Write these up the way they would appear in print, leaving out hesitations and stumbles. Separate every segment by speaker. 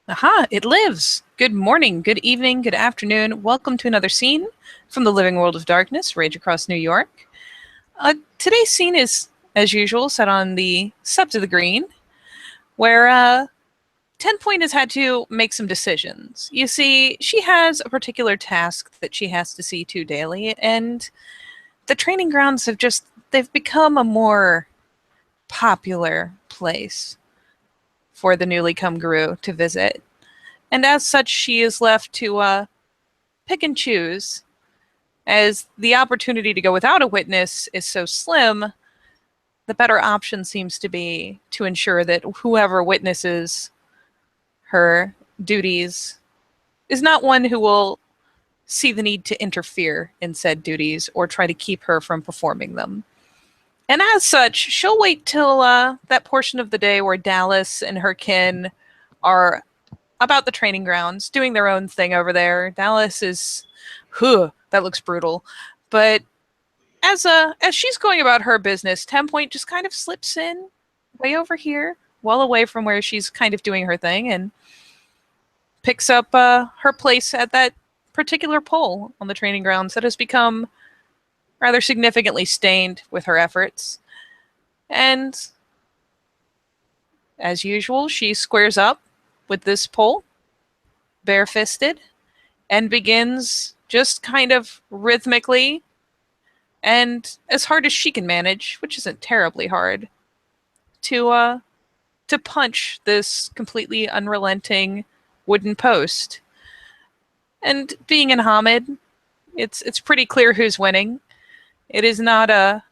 Speaker 1: Aha, it lives! Good morning, good evening, good afternoon. Welcome to another scene from the living world of darkness, Rage Across New York. Today's scene is, as usual, set on the Sept of the Green, where 10 Point has had to make some decisions. You see, she has a particular task that she has to see to daily, and the training grounds they've become a more popular place for the newly come guru to visit. And as such, she is left to pick and choose, as the opportunity to go without a witness is so slim. The better option seems to be to ensure that whoever witnesses her duties is not one who will see the need to interfere in said duties or try to keep her from performing them. And as such, she'll wait till that portion of the day where Dallas and her kin are about the training grounds, doing their own thing over there. Dallas is, that looks brutal. But as she's going about her business, 10 Point just kind of slips in way over here, well away from where she's kind of doing her thing, and picks up her place at that particular pole on the training grounds that has become rather significantly stained with her efforts. And as usual, she squares up with this pole, barefisted, and begins just kind of rhythmically and as hard as she can manage, which isn't terribly hard, to punch this completely unrelenting wooden post. And being in Hamid, it's pretty clear who's winning. It is not a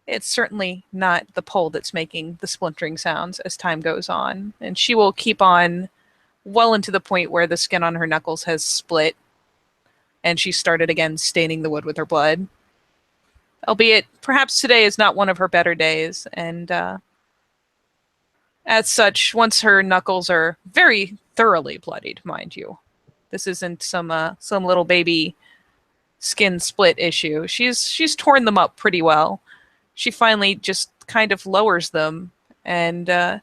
Speaker 1: it's certainly not the pole that's making the splintering sounds as time goes on, and she will keep on well into the point where the skin on her knuckles has split and she started again staining the wood with her blood. Albeit, perhaps today is not one of her better days, and as such, once her knuckles are very thoroughly bloodied, mind you, this isn't some little baby skin split issue. She's torn them up pretty well. She finally just kind of lowers them and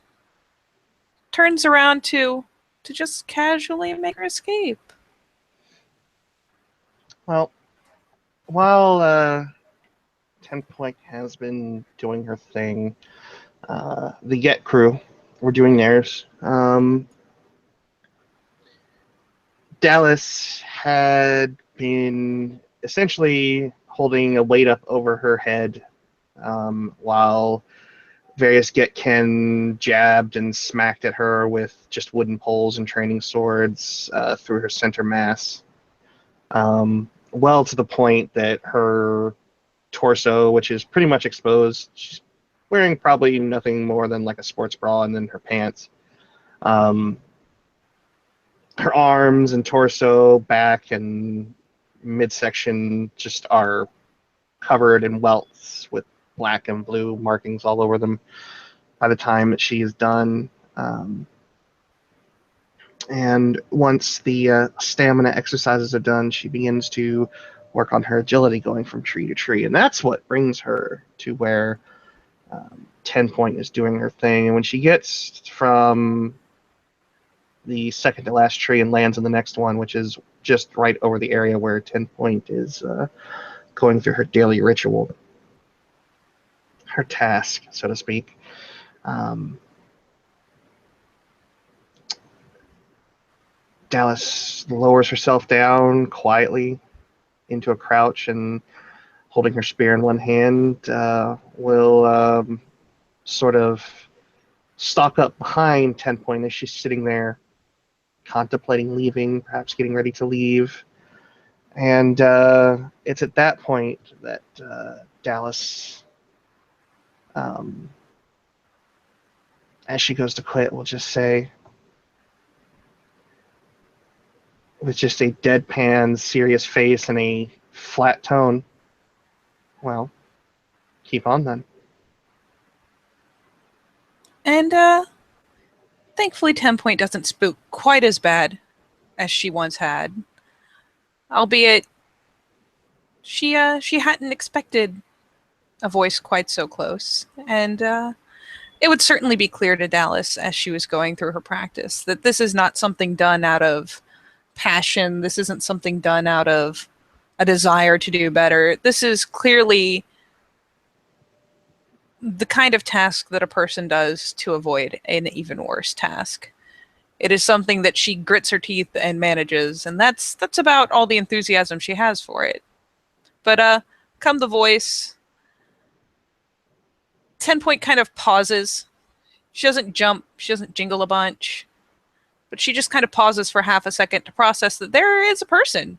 Speaker 1: turns around to just casually make her escape.
Speaker 2: Well, while 10 Point has been doing her thing, the Get crew were doing theirs. Dallas had been essentially holding a weight up over her head while various Get Ken jabbed and smacked at her with just wooden poles and training swords through her center mass. Well to the point that her torso, which is pretty much exposed, she's wearing probably nothing more than like a sports bra and then her pants. Her arms and torso, back, and midsection just are covered in welts with black and blue markings all over them by the time that she is done. And once the stamina exercises are done, she begins to work on her agility going from tree to tree. And that's what brings her to where 10 Point is doing her thing. And when she gets from the second to last tree and lands on the next one, which is just right over the area where 10 Point is going through her daily ritual, her task, so to speak. Dallas lowers herself down quietly into a crouch and, holding her spear in one hand, will sort of stalk up behind 10 Point as she's sitting there contemplating leaving, perhaps getting ready to leave. And it's at that point that Dallas, as she goes to quit, will just say, with just a deadpan, serious face and a flat tone, "Well, keep on then."
Speaker 1: And thankfully 10 Point doesn't spook quite as bad as she once had. Albeit she hadn't expected a voice quite so close. And it would certainly be clear to Dallas as she was going through her practice that this is not something done out of passion. This isn't something done out of a desire to do better. This is clearly the kind of task that a person does to avoid an even worse task. It is something that she grits her teeth and manages, and that's about all the enthusiasm she has for it. But come the voice, 10 Point kind of pauses. She doesn't jump, she doesn't jingle a bunch, but she just kind of pauses for half a second to process that there is a person.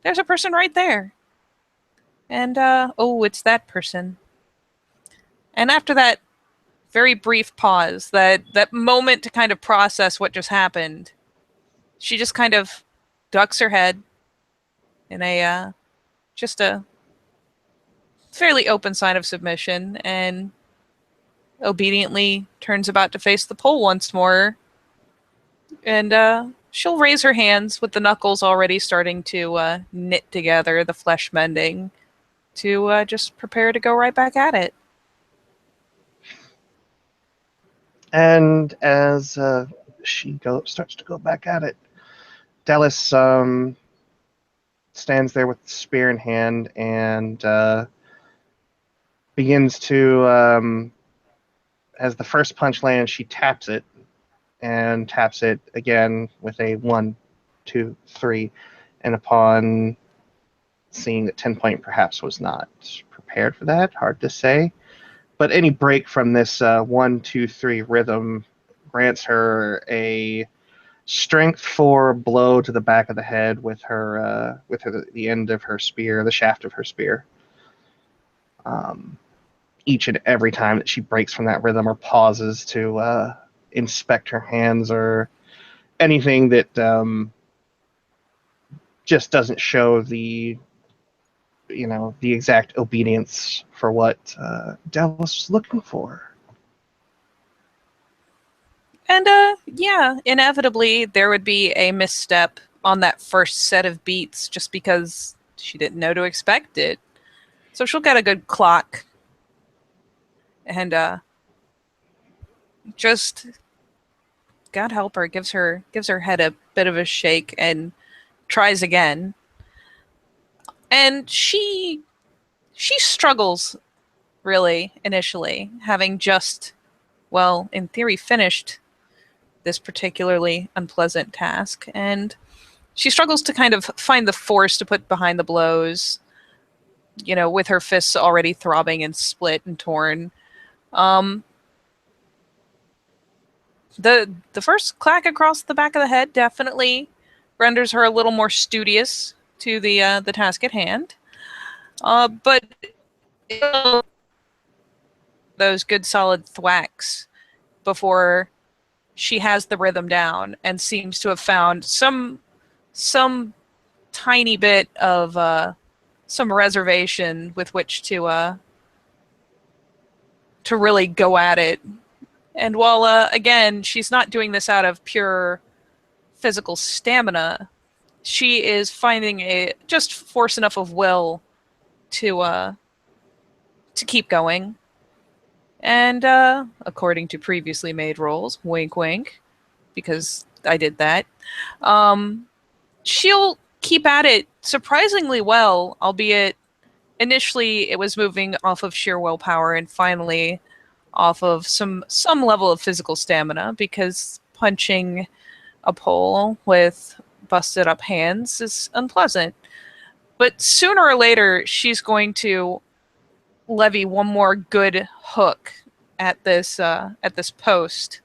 Speaker 1: There's a person right there. And oh, it's that person. And after that very brief pause, that moment to kind of process what just happened, she just kind of ducks her head in a just a fairly open sign of submission and obediently turns about to face the pole once more. And she'll raise her hands with the knuckles already starting to knit together, the flesh mending, to just prepare to go right back at it.
Speaker 2: And as she starts to go back at it, Dallas stands there with the spear in hand and begins to, as the first punch lands, she taps it and taps it again with a 1, 2, 3. And upon seeing that 10 Point perhaps was not prepared for that, hard to say. But any break from this 1, 2, 3 rhythm grants her a strength 4 blow to the back of the head with the end of her spear, the shaft of her spear. Each and every time that she breaks from that rhythm or pauses to inspect her hands or anything that just doesn't show the exact obedience for what Dallas was looking for.
Speaker 1: And yeah, inevitably there would be a misstep on that first set of beats just because she didn't know to expect it. So she'll get a good clock and just God help her, gives her head a bit of a shake and tries again. And she struggles really initially, having just, well, in theory finished this particularly unpleasant task, and she struggles to kind of find the force to put behind the blows, with her fists already throbbing and split and torn. Um, the first clack across the back of the head definitely renders her a little more studious to the task at hand. But those good solid thwacks before she has the rhythm down and seems to have found some tiny bit of some reservation with which to really go at it. And while again she's not doing this out of pure physical stamina, she is finding a just force enough of will to keep going. And according to previously made rolls, wink wink, because I did that, she'll keep at it surprisingly well, albeit initially it was moving off of sheer willpower and finally off of some level of physical stamina, because punching a pole with busted up hands is unpleasant. But sooner or later, she's going to levy one more good hook at this post,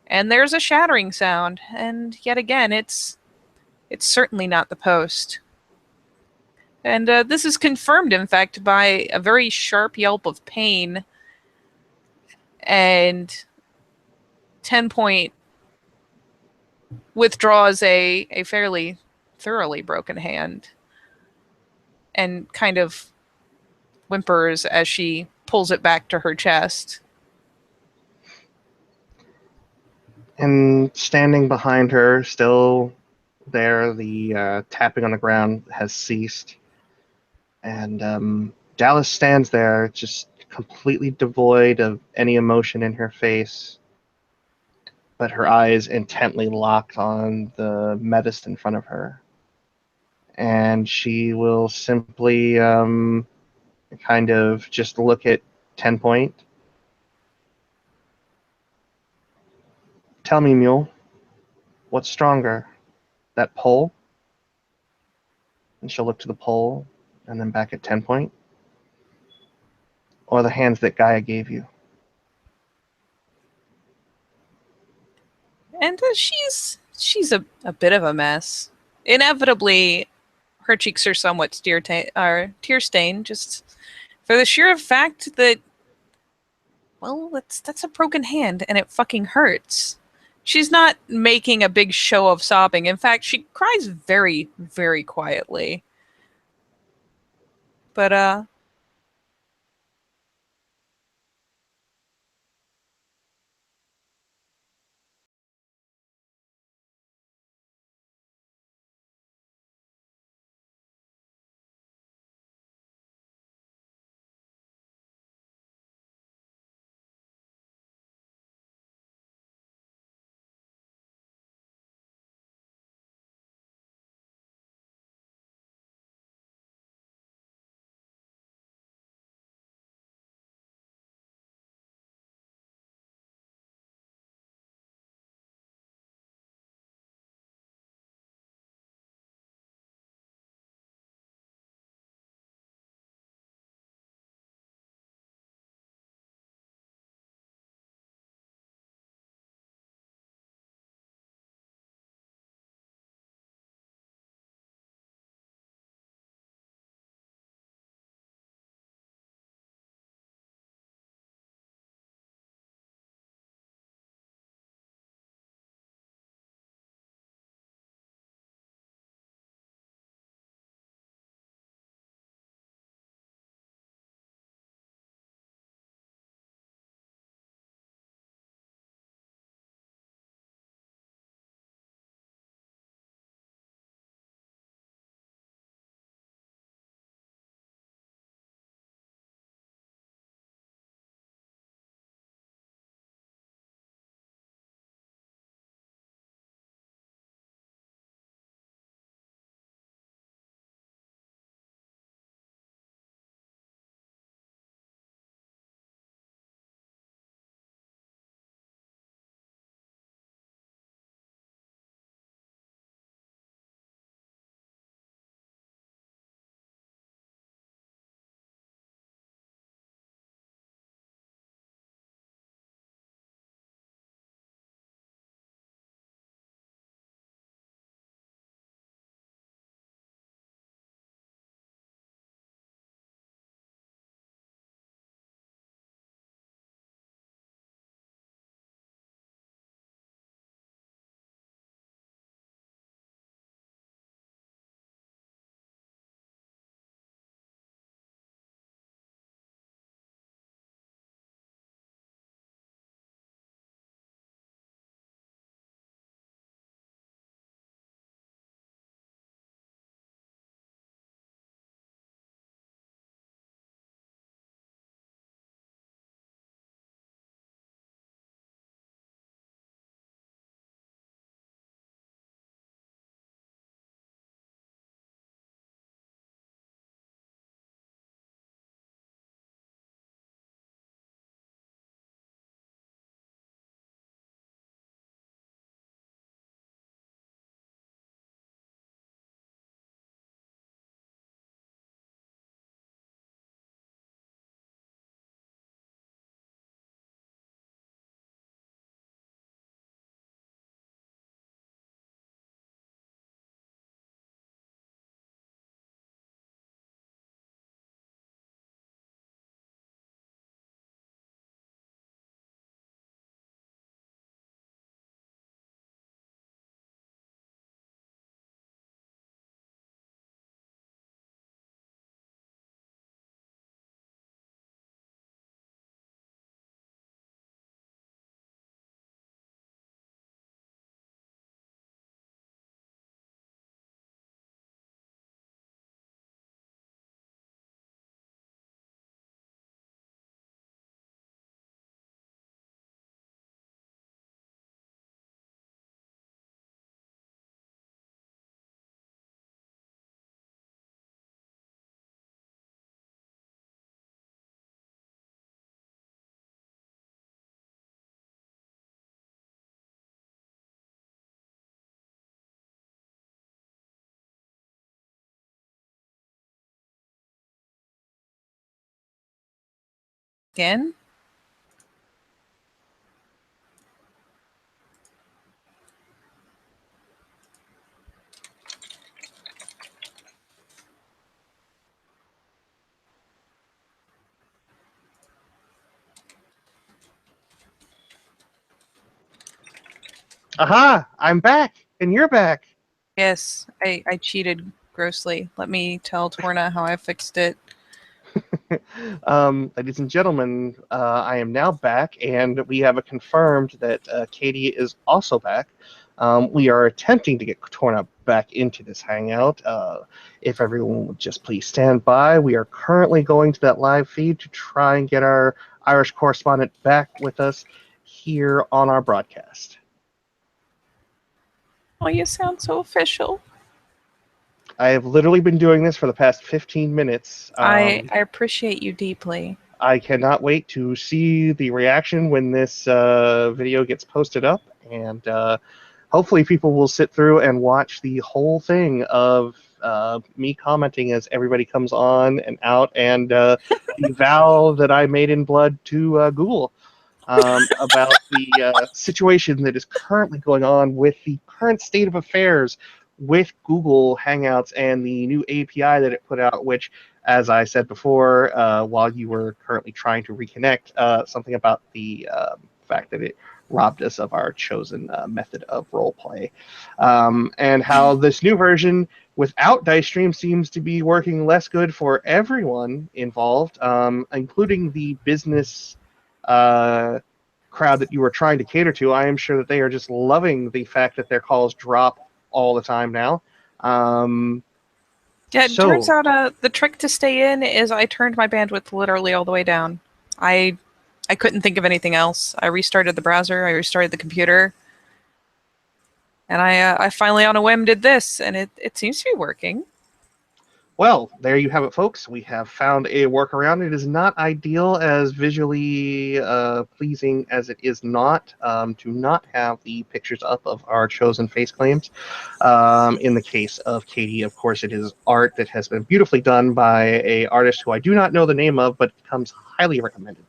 Speaker 1: and there's a shattering sound. And yet again, it's certainly not the post. And this is confirmed, in fact, by a very sharp yelp of pain. And 10 Point withdraws a fairly thoroughly broken hand and kind of whimpers as she pulls it back to her chest.
Speaker 2: And standing behind her, still there, the tapping on the ground has ceased. And Dallas stands there, just completely devoid of any emotion in her face, but her eyes intently locked on the metis in front of her. And she will simply kind of just look at 10 Point. Tell me, Mule, what's stronger, that pole? And she'll look to the pole and then back at 10 Point, or the hands that Gaia gave you.
Speaker 1: And she's a bit of a mess. Inevitably, her cheeks are somewhat tear stained, just for the sheer fact that, well, that's a broken hand and it fucking hurts. She's not making a big show of sobbing. In fact, she cries very, very quietly. But Again?
Speaker 2: Aha! I'm back, and you're back.
Speaker 1: Yes, I cheated grossly. Let me tell Torna how I fixed it.
Speaker 2: Ladies and gentlemen, I am now back, and we have a confirmed that Katie is also back. We are attempting to get Torna back into this hangout. If everyone would just please stand by, we are currently going to that live feed to try and get our Irish correspondent back with us here on our broadcast.
Speaker 1: Oh, you sound so official.
Speaker 2: I have literally been doing this for the past 15 minutes.
Speaker 1: I appreciate you deeply.
Speaker 2: I cannot wait to see the reaction when this video gets posted up, and hopefully people will sit through and watch the whole thing of me commenting as everybody comes on and out, and the vow that I made in blood to Google about the situation that is currently going on with the current state of affairs with Google Hangouts and the new API that it put out, which, as I said before, while you were currently trying to reconnect, something about the fact that it robbed us of our chosen method of roleplay, and how this new version without Dice Stream seems to be working less good for everyone involved, including the business crowd that you were trying to cater to. I am sure that they are just loving the fact that their calls drop all the time now.
Speaker 1: Yeah, it turns out the trick to stay in is I turned my bandwidth literally all the way down. I couldn't think of anything else. I restarted the browser, I restarted the computer, and I finally on a whim did this, and it seems to be working.
Speaker 2: Well, there you have it, folks. We have found a workaround. It is not ideal, as visually pleasing as it is not, to not have the pictures up of our chosen face claims. In the case of Katie, of course, it is art that has been beautifully done by an artist who I do not know the name of, but becomes highly recommended.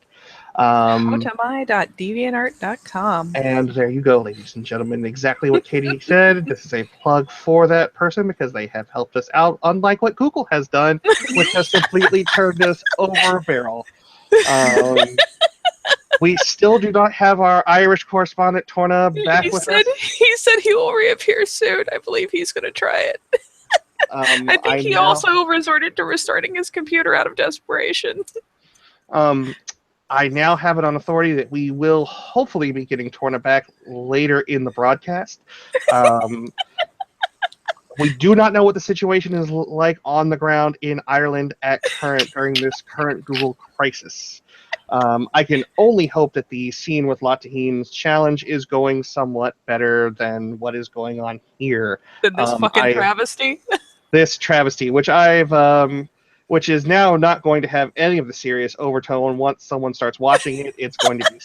Speaker 1: Howtomai.deviantart.com.
Speaker 2: And there you go, ladies and gentlemen. Exactly what Katie said. This is a plug for that person because they have helped us out, unlike what Google has done, which has completely turned us over a barrel. We still do not have our Irish correspondent, Torna, back with us.
Speaker 1: He said he will reappear soon. I believe he's going to try it. I think he also resorted to restarting his computer out of desperation.
Speaker 2: I now have it on authority that we will hopefully be getting Torna back later in the broadcast. We do not know what the situation is like on the ground in Ireland during this current Google crisis. I can only hope that the scene with Lataheen's challenge is going somewhat better than what is going on here.
Speaker 1: Than this fucking travesty?
Speaker 2: This travesty, which which is now not going to have any of the serious overtone. Once someone starts watching it, it's going to be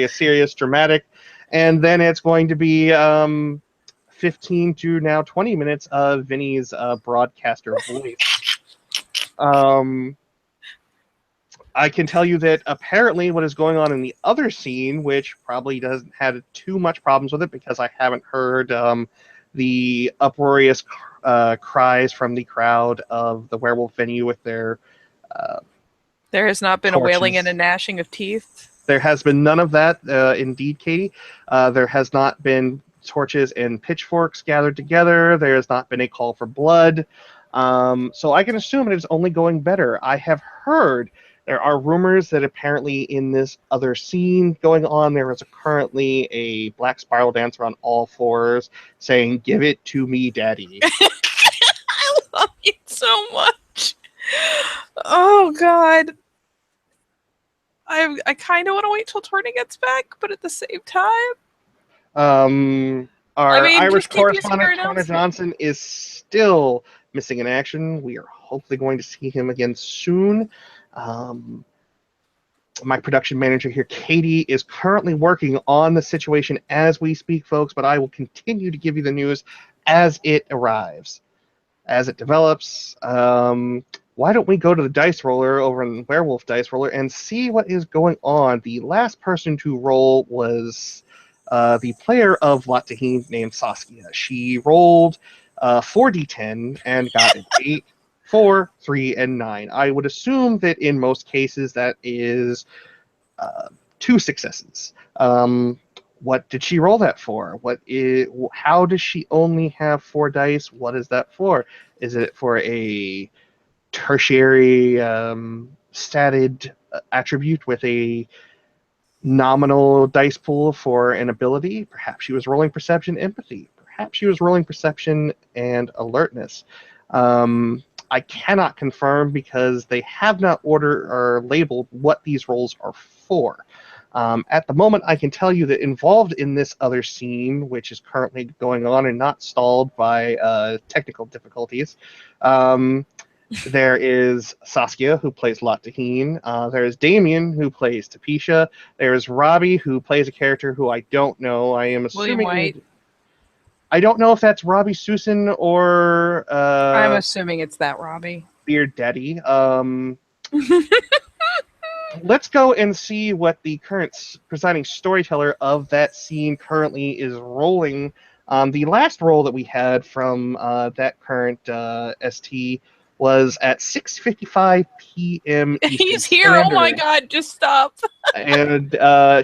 Speaker 2: serious, dramatic, and then it's going to be 15 to now 20 minutes of Vinny's broadcaster voice. I can tell you that apparently what is going on in the other scene, which probably doesn't have too much problems with it because I haven't heard the uproarious cries from the crowd of the werewolf venue with their
Speaker 1: there has not been
Speaker 2: torches.
Speaker 1: A wailing and a gnashing of teeth.
Speaker 2: There has been none of that, indeed, Katie. There has not been torches and pitchforks gathered together. There has not been a call for blood. So I can assume it is only going better. I have heard there are rumors that apparently in this other scene going on, there is currently a black spiral dancer on all fours saying, "Give it to me, daddy."
Speaker 1: I love you so much. Oh, God. I kind of want to wait till Torna gets back, but at the same time...
Speaker 2: Our Irish correspondent, Torna Johnson, is still missing in action. We are hopefully going to see him again soon. My production manager here, Katie, is currently working on the situation as we speak, folks, but I will continue to give you the news as it arrives, as it develops. why don't we go to the dice roller over in Werewolf Dice Roller and see what is going on? The last person to roll was the player of Latahine named Saskia. She rolled 4d10 and got an 8, 4, 3, and 9. I would assume that in most cases that is 2 successes. What did she roll that for? How does she only have 4 dice? What is that for? Is it for a tertiary statted attribute with a nominal dice pool for an ability? Perhaps she was rolling perception, empathy. Perhaps she was rolling perception and alertness. I cannot confirm because they have not ordered or labeled what these rolls are for. At the moment, I can tell you that involved in this other scene, which is currently going on and not stalled by technical difficulties, there is Saskia, who plays Latahine. There is Damien, who plays Tapisha. There is Robbie, who plays a character who I don't know. I am
Speaker 1: William White.
Speaker 2: assuming... I don't know if that's Robbie Susan or
Speaker 1: I'm assuming it's that Robbie.
Speaker 2: Beard Daddy. Let's go and see what the current presiding storyteller of that scene currently is rolling. The last roll that we had from that current ST was at 6:55 p.m. Eastern
Speaker 1: He's here. Oh my
Speaker 2: Standard.
Speaker 1: God, just stop.
Speaker 2: And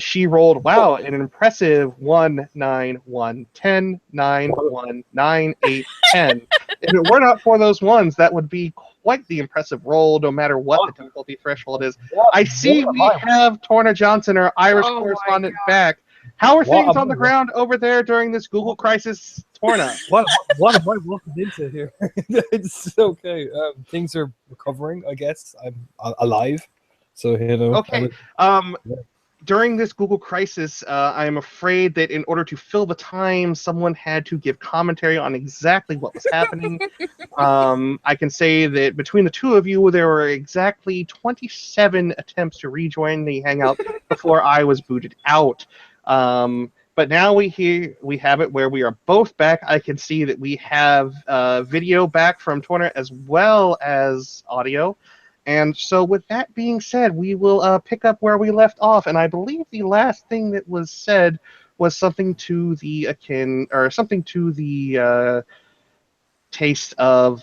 Speaker 2: she rolled, wow, an impressive 1, 9, 1, 10, 9, 1, 9, 8, 10. If it were not for those ones, that would be quite the impressive roll, no matter what the difficulty threshold is. I see we have Torna Johnson, our Irish correspondent, back. How are things on the ground over there during this Google crisis, Torna?
Speaker 3: What am I walking into here? It's okay. Things are recovering, I guess. I'm alive. So, you know.
Speaker 2: Okay. During this Google crisis, I am afraid that in order to fill the time, someone had to give commentary on exactly what was happening. I can say that between the two of you, there were exactly 27 attempts to rejoin the Hangout before I was booted out. But now we have it where we are both back. I can see that we have video back from Torna as well as audio. And so with that being said, we will pick up where we left off. And I believe the last thing that was said was something to the taste of,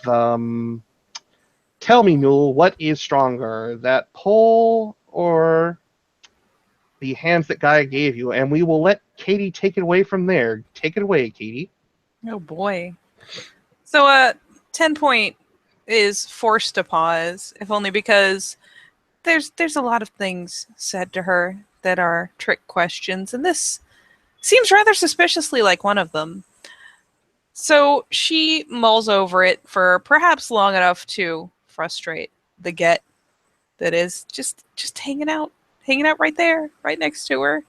Speaker 2: tell me, Mule, what is stronger, that pole or the hands that Gaia gave you? And we will let Katie take it away from there. Take it away, Katie.
Speaker 1: Oh boy. So 10 point is forced to pause, if only because there's a lot of things said to her that are trick questions, and this seems rather suspiciously like one of them. So she mulls over it for perhaps long enough to frustrate the get that is just hanging out right there, right next to her.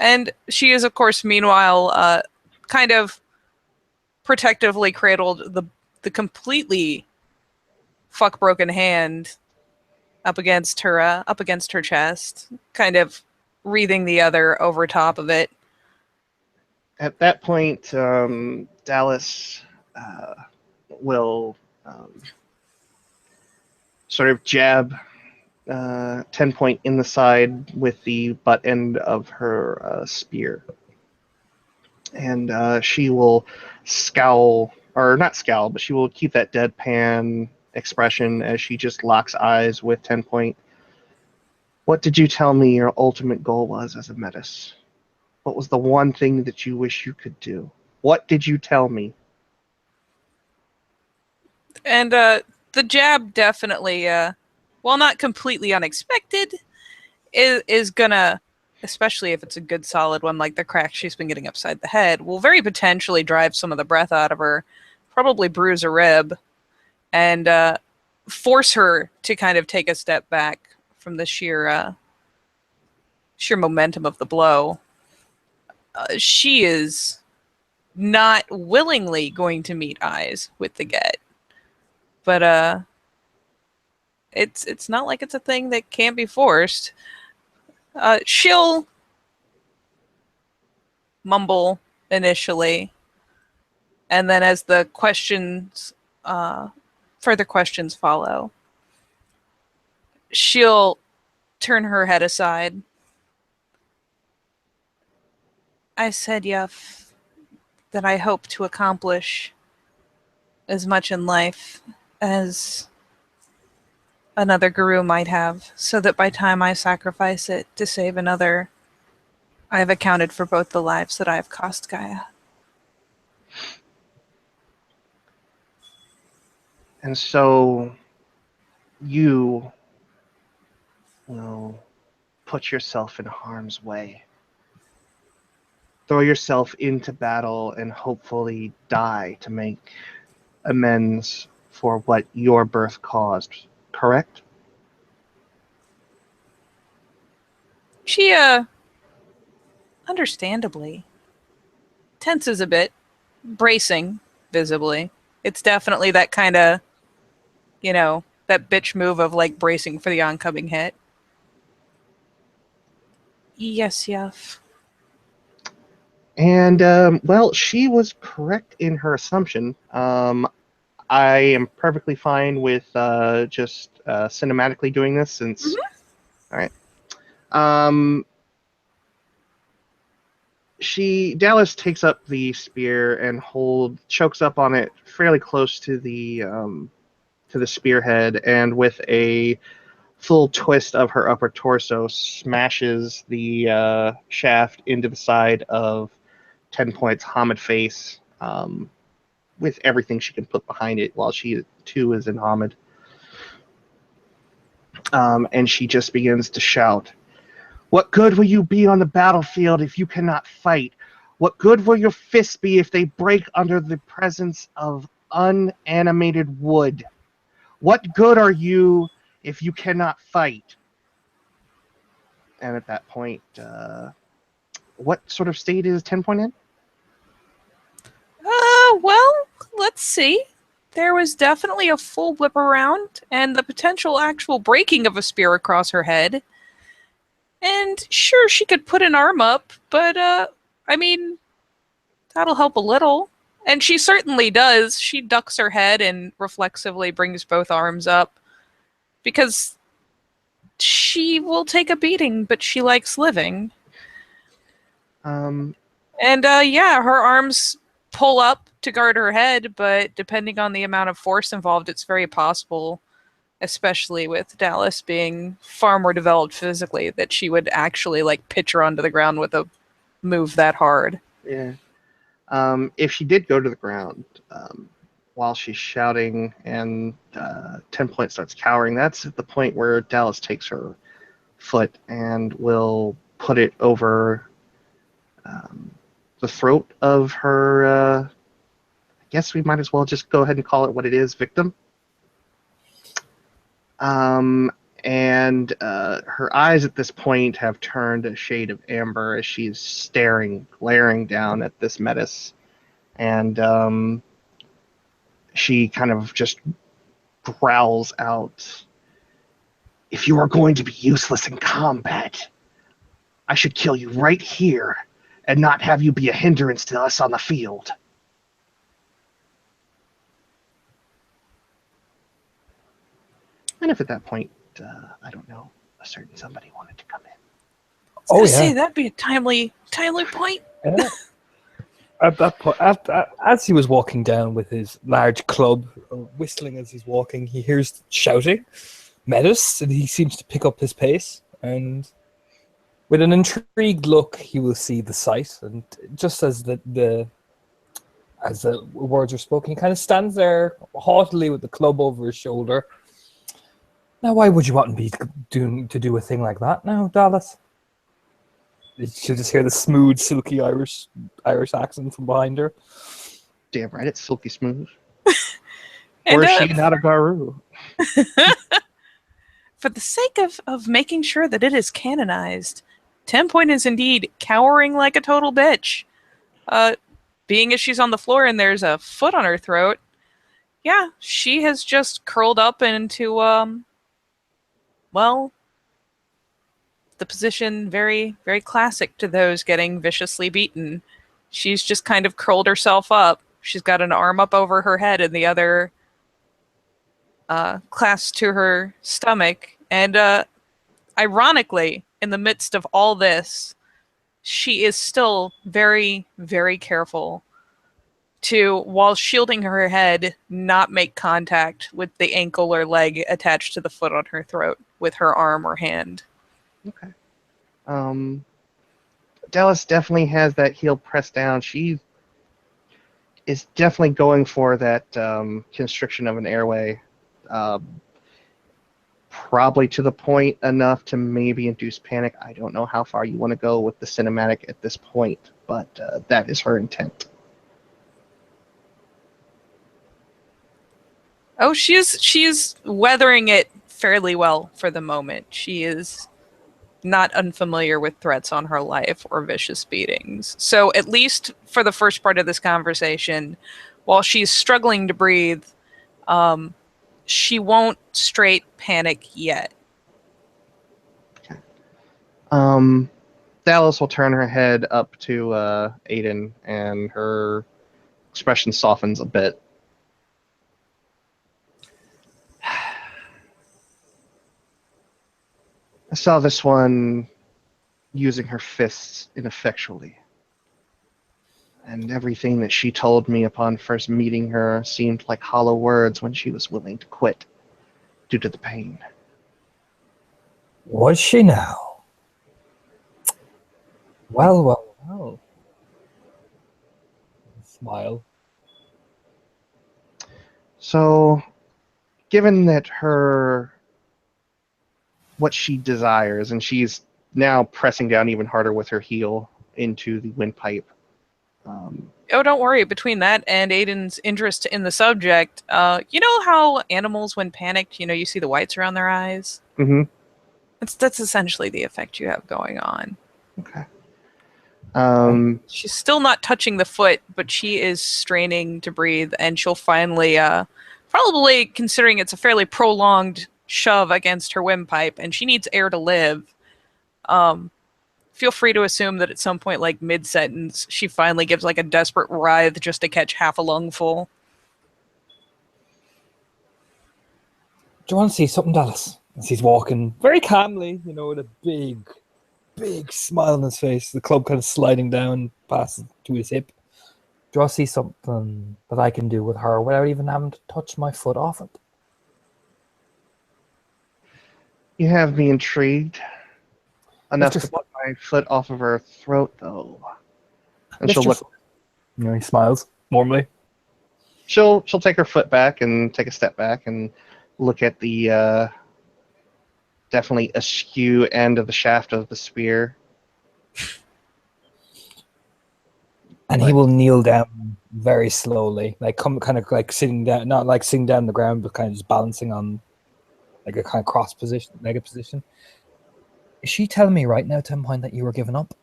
Speaker 1: And she is, of course, meanwhile, kind of protectively cradled the completely fuck broken hand up against her chest, kind of wreathing the other over top of it.
Speaker 2: At that point, Dallas will sort of jab 10 point in the side with the butt end of her spear. And she will scowl, or not scowl, but she will keep that deadpan expression as she just locks eyes with 10 point. What did you tell me your ultimate goal was as a Metis? What was the one thing that you wish you could do? What did you tell me?
Speaker 1: And the jab definitely, while not completely unexpected, is gonna, especially if it's a good solid one like the crack she's been getting upside the head, will very potentially drive some of the breath out of her, probably bruise a rib, and force her to kind of take a step back from the sheer momentum of the blow. She is not willingly going to meet eyes with the get, but it's not like it's a thing that can't be forced. She'll mumble initially, and then as the questions, further questions follow, She'll turn her head aside. I said, Yuff, that I hope to accomplish as much in life as another guru might have, so that by time I sacrifice it to save another, I have accounted for both the lives that I have cost Gaia.
Speaker 2: And so you will put yourself in harm's way. Throw yourself into battle and hopefully die to make amends for what your birth caused, correct?
Speaker 1: She, understandably, tenses a bit, bracing, visibly. It's definitely that kind of, that bitch move of like bracing for the oncoming hit. Yes, Yuff.
Speaker 2: And, well, she was correct in her assumption. I am perfectly fine with just cinematically doing this since. All right. Dallas takes up the spear and chokes up on it fairly close to the spearhead, and with a full twist of her upper torso, smashes the shaft into the side of 10 Point's Hamid face, with everything she can put behind it while she too is in Hamid. And she just begins to shout, "What good will you be on the battlefield if you cannot fight? What good will your fists be if they break under the presence of unanimated wood? What good are you if you cannot fight?" And at that point, what sort of state is 10 Point in?
Speaker 1: Well, let's see. There was definitely a full whip around and the potential actual breaking of a spear across her head. And sure, she could put an arm up, but, I mean, that'll help a little. And she certainly does. She ducks her head and reflexively brings both arms up because she will take a beating, but she likes living.
Speaker 2: Um,
Speaker 1: And yeah, her arms pull up to guard her head, but depending on the amount of force involved, it's very possible, especially with Dallas being far more developed physically, that she would actually like pitch her onto the ground with a move that hard.
Speaker 2: yeah. If she did go to the ground while she's shouting and 10 Point starts cowering, that's at the point where Dallas takes her foot and will put it over the throat of her, I guess we might as well just go ahead and call it what it is, victim. And her eyes at this point have turned a shade of amber as she's glaring down at this menace. And she kind of just growls out, "If you are going to be useless in combat, I should kill you right here and not have you be a hindrance to us on the field." And if at that point, I don't know, a certain somebody wanted to come in.
Speaker 1: I was say that'd be a timely point.
Speaker 3: Yeah. At that point, as he was walking down with his large club, whistling as he's walking, he hears shouting, Metis, and he seems to pick up his pace. And with an intrigued look, he will see the sight. And just as the words are spoken, he kind of stands there haughtily with the club over his shoulder. Now, why would you want me to do a thing like that now, Dallas? She'll just hear the smooth, silky Irish accent from behind her.
Speaker 2: Damn right, it's silky smooth. Or is she not a guru?
Speaker 1: For the sake of making sure that it is canonized, 10 Point is indeed cowering like a total bitch. Being as she's on the floor and there's a foot on her throat, yeah, she has just curled up into, well, the position very, very classic to those getting viciously beaten. She's just kind of curled herself up. She's got an arm up over her head and the other clasped to her stomach, And ironically, in the midst of all this, she is still very, very careful to, while shielding her head, not make contact with the ankle or leg attached to the foot on her throat with her arm or hand.
Speaker 2: Okay. Dallas definitely has that heel pressed down. She is definitely going for that constriction of an airway. Probably to the point enough to maybe induce panic. I don't know how far you want to go with the cinematic at this point, but that is her intent.
Speaker 1: Oh, she's weathering it fairly well for the moment. She is not unfamiliar with threats on her life or vicious beatings. So at least for the first part of this conversation, while she's struggling to breathe, she won't straight panic yet.
Speaker 2: Okay. Dallas will turn her head up to Aiden, and her expression softens a bit. I saw this one using her fists ineffectually. And everything that she told me upon first meeting her seemed like hollow words when she was willing to quit due to the pain.
Speaker 3: Was she now? Well, well, well. Smile.
Speaker 2: So, given that what she desires, and she's now pressing down even harder with her heel into the windpipe.
Speaker 1: Oh, don't worry. Between that and Aiden's interest in the subject, you know how animals, when panicked, you see the whites around their eyes?
Speaker 2: Mm-hmm.
Speaker 1: That's essentially the effect you have going on.
Speaker 2: Okay.
Speaker 1: She's still not touching the foot, but she is straining to breathe, and she'll finally, probably considering it's a fairly prolonged shove against her windpipe, and she needs air to live. Feel free to assume that at some point, like mid-sentence, she finally gives like a desperate writhe just to catch half a lungful.
Speaker 3: Do you want to see something, Dallas? As he's walking very calmly, with a big smile on his face, the club kind of sliding down past to his hip. Do you want to see something that I can do with her without even having to touch my foot off it?
Speaker 2: You have me intrigued enough
Speaker 3: Mr.
Speaker 2: to put my foot off of her throat, though. And
Speaker 3: Mr.
Speaker 2: she'll look.
Speaker 3: He smiles warmly.
Speaker 2: She'll take her foot back and take a step back and look at the definitely askew end of the shaft of the spear.
Speaker 3: And he will kneel down very slowly, kind of like sitting down, not like sitting down on the ground, but kind of just balancing on like a kind of cross position, mega position. Is she telling me right now, Tim Pine, that you were giving up?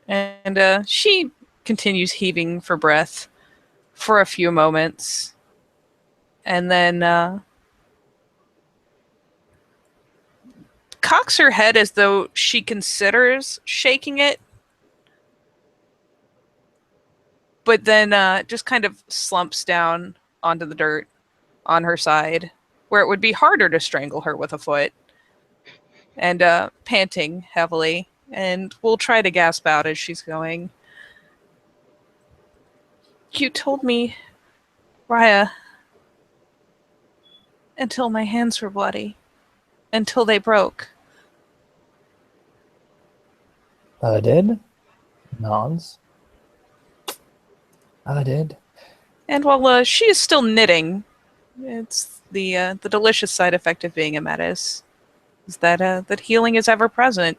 Speaker 1: And she continues heaving for breath for a few moments. And then cocks her head as though she considers shaking it. But then just kind of slumps down onto the dirt on her side, where it would be harder to strangle her with a foot. And panting heavily. And we'll try to gasp out as she's going. You told me, Raya, until my hands were bloody. Until they broke.
Speaker 3: I did. Nods. I did.
Speaker 1: And while she is still knitting, it's the delicious side effect of being a metis, is that healing is ever present.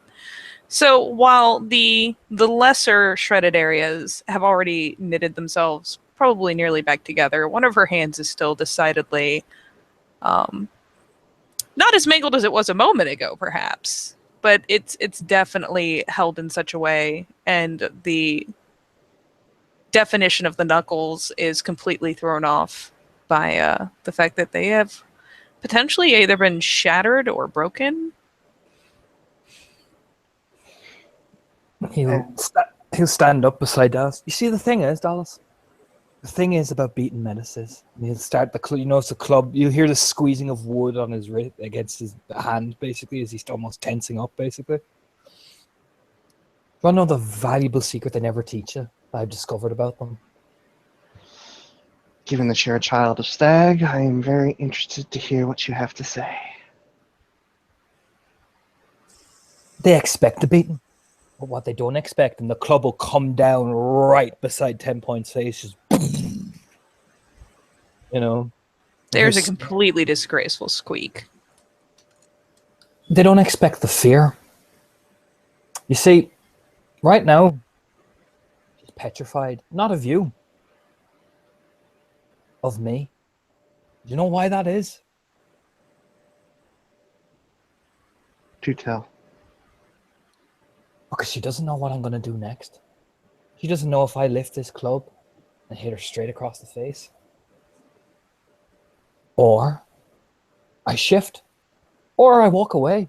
Speaker 1: So while the lesser shredded areas have already knitted themselves probably nearly back together, one of her hands is still decidedly not as mangled as it was a moment ago, perhaps, but it's definitely held in such a way, and the definition of the knuckles is completely thrown off by the fact that they have potentially either been shattered or broken.
Speaker 3: He'll stand up beside Dallas. You see, the thing is, Dallas, The thing is about beating Menace is he'll start it's the club. You hear the squeezing of wood on his wrist against his hand, basically, as he's almost tensing up, basically. You want to know the valuable secret they never teach you that I've discovered about them?
Speaker 2: Given that you're a child of Stag, I am very interested to hear what you have to say.
Speaker 3: They expect the beating. But what they don't expect, and the club will come down right beside 10 Point's face, just
Speaker 1: There's a completely disgraceful squeak.
Speaker 3: They don't expect the fear. You see, right now, she's petrified, not of you, of me. Do you know why that is?
Speaker 2: Do tell.
Speaker 3: Because she doesn't know what I'm going to do next. She doesn't know if I lift this club and hit her straight across the face, or I shift, or I walk away.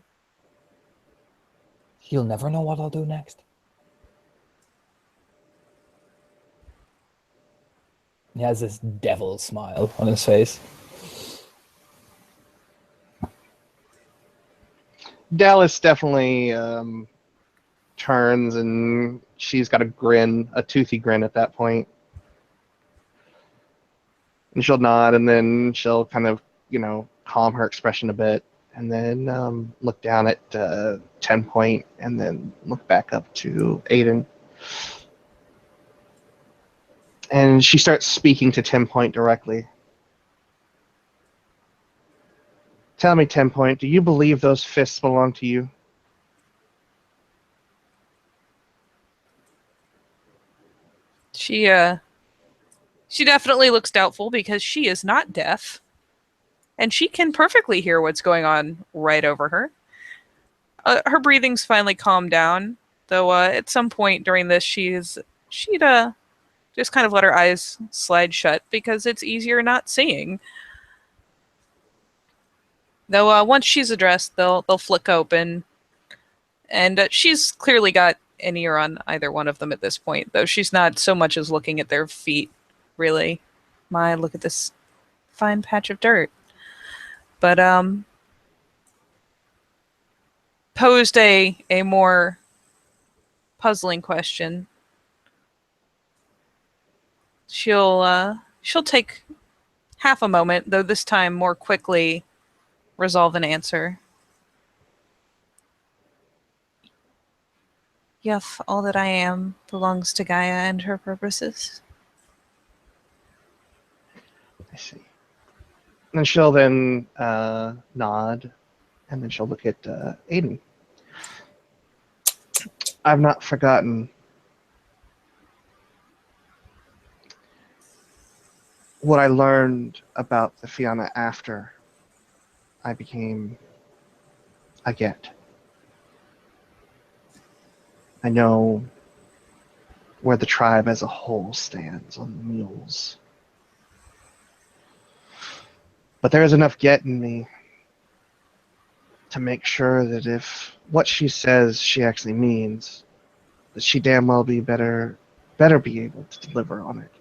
Speaker 3: She'll never know what I'll do next. He has this devil smile on his face.
Speaker 2: Dallas definitely turns, and she's got a grin, a toothy grin at that point. And she'll nod, and then she'll kind of, calm her expression a bit, and then look down at 10 Point, and then look back up to Aiden. And she starts speaking to 10 Point directly. Tell me, 10 Point, do you believe those fists belong to you?
Speaker 1: She definitely looks doubtful because she is not deaf. And she can perfectly hear what's going on right over her. Her breathing's finally calmed down, though at some point during this she'd just kind of let her eyes slide shut because it's easier not seeing. Though once she's addressed, they'll flick open, and she's clearly got an ear on either one of them at this point, though she's not so much as looking at their feet, really. My, look at this fine patch of dirt. But posed a more puzzling question. She'll take half a moment, though this time more quickly resolve an answer. Yuff, all that I am belongs to Gaia and her purposes.
Speaker 2: I see. And she'll then nod, and then she'll look at Aiden. I've not forgotten what I learned about the Fianna after I became a Get. I know where the tribe as a whole stands on the mules. But there is enough Get in me to make sure that if what she says she actually means, that she damn well better be able to deliver on it.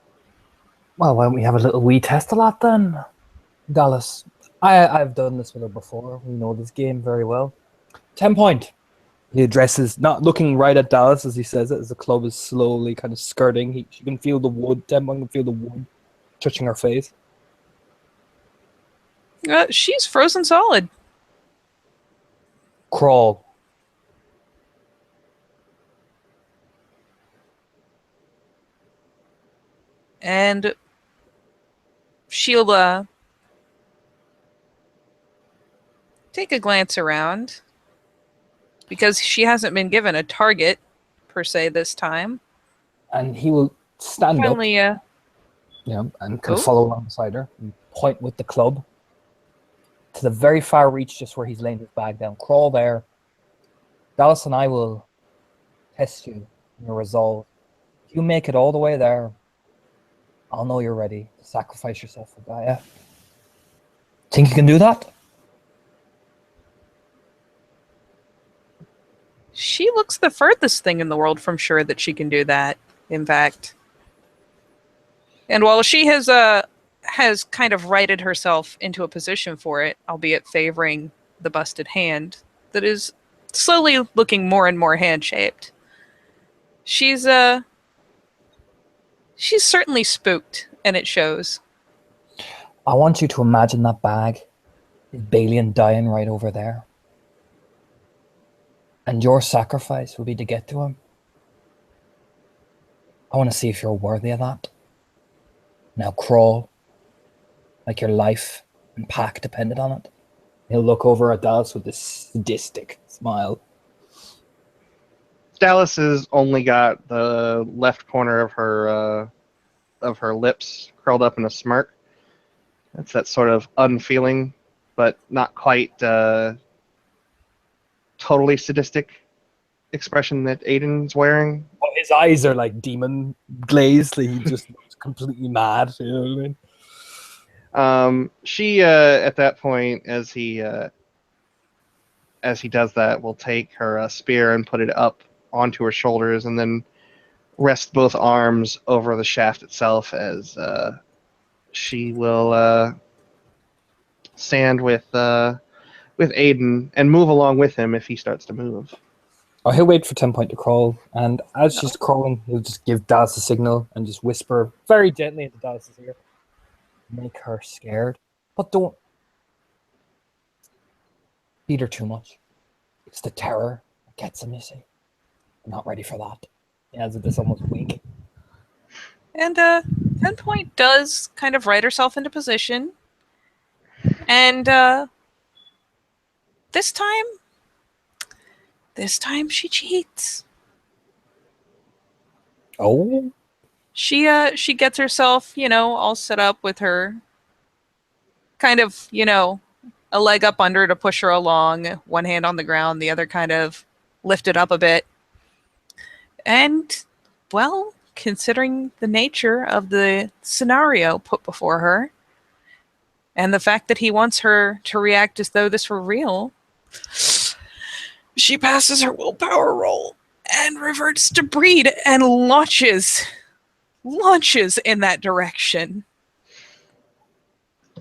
Speaker 3: Well, why don't we have a little wee test a lot then, Dallas? I've done this with her before. We know this game very well. 10 Point. He addresses, not looking right at Dallas as he says it, as the club is slowly kind of skirting. She can feel the wood. 10 Point can feel the wood touching her face.
Speaker 1: She's frozen solid.
Speaker 3: Crawl.
Speaker 1: And she'll take a glance around because she hasn't been given a target per se this time.
Speaker 3: And he will stand
Speaker 1: Finally,
Speaker 3: up, and can follow alongside her and point with the club to the very far reach, just where he's laying his bag down. Crawl there. Dallas and I will test you in your resolve. If you make it all the way there, I'll know you're ready to sacrifice yourself for Gaia. Think you can do that?
Speaker 1: She looks the furthest thing in the world from sure that she can do that, in fact. And while she has kind of righted herself into a position for it, albeit favoring the busted hand that is slowly looking more and more hand-shaped, she's she's certainly spooked, and it shows.
Speaker 3: I want you to imagine that bag is Balian dying right over there. And your sacrifice will be to get to him. I want to see if you're worthy of that. Now crawl like your life and pack depended on it. He'll look over at Dallas with this sadistic smile.
Speaker 2: Dallas has only got the left corner of her lips curled up in a smirk. It's that sort of unfeeling, but not quite totally sadistic expression that Aiden's wearing.
Speaker 3: Well, his eyes are like demon glazed. He just looks completely mad. You know what I mean?
Speaker 2: She at that point, as he does that, will take her spear and put it up onto her shoulders, and then rest both arms over the shaft itself as she will stand with Aiden and move along with him if he starts to move.
Speaker 3: Oh, he'll wait for 10 Point to crawl, and as she's crawling, he'll just give Dallas a signal and just whisper very gently into Dallas's ear. Make her scared, but don't beat her too much. It's the terror that gets him, you see. I'm not ready for that. He has this almost wink.
Speaker 1: And 10 Point does kind of right herself into position. And this time she cheats.
Speaker 3: Oh?
Speaker 1: She gets herself, all set up with her kind of, a leg up under to push her along, one hand on the ground, the other kind of lifted up a bit. And, well, considering the nature of the scenario put before her, and the fact that he wants her to react as though this were real, she passes her willpower roll and reverts to breed and launches in that direction.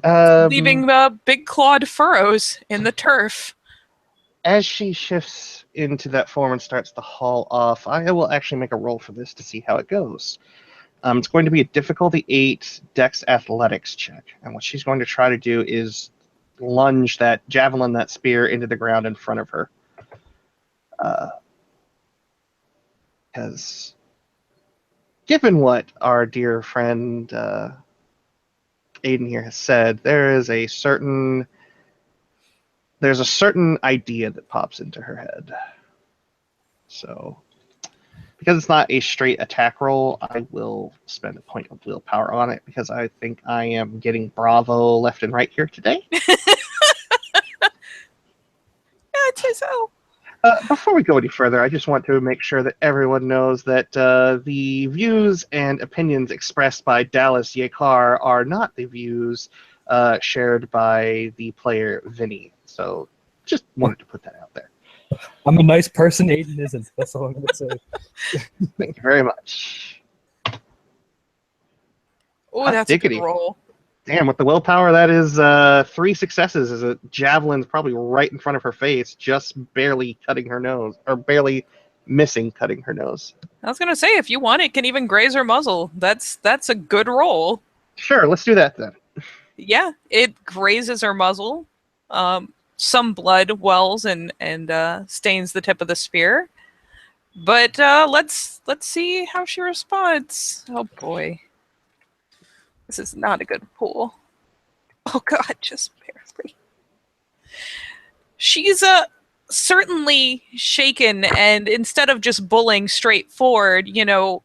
Speaker 1: Leaving big clawed furrows in the turf.
Speaker 2: As she shifts into that form and starts to haul off, I will actually make a roll for this to see how it goes. It's going to be a difficulty 8 Dex Athletics check. And what she's going to try to do is lunge that javelin, that spear, into the ground in front of her. Because given what our dear friend Aiden here has said, there's a certain idea that pops into her head. So, because it's not a straight attack roll, I will spend a point of willpower on it because I think I am getting bravo left and right here today.
Speaker 1: Yeah, I'd say so.
Speaker 2: Before we go any further, I just want to make sure that everyone knows that the views and opinions expressed by Dallas Yekar are not the views shared by the player Vinny. So just wanted to put that out there.
Speaker 3: I'm a nice person, Aiden isn't. That's all I'm going to say.
Speaker 2: Thank you very much.
Speaker 1: Oh, that's diggity. A good roll.
Speaker 2: Damn, with the willpower, that is 3 successes as a javelin's probably right in front of her face, just barely cutting her nose, or barely missing cutting her nose.
Speaker 1: I was going to say, if you want, it can even graze her muzzle. That's a good roll.
Speaker 2: Sure, let's do that then.
Speaker 1: Yeah, it grazes her muzzle. Some blood wells and stains the tip of the spear. But let's see how she responds. Oh boy. This is not a good pool. Oh god, just barely. She's certainly shaken, and instead of just bullying straight forward,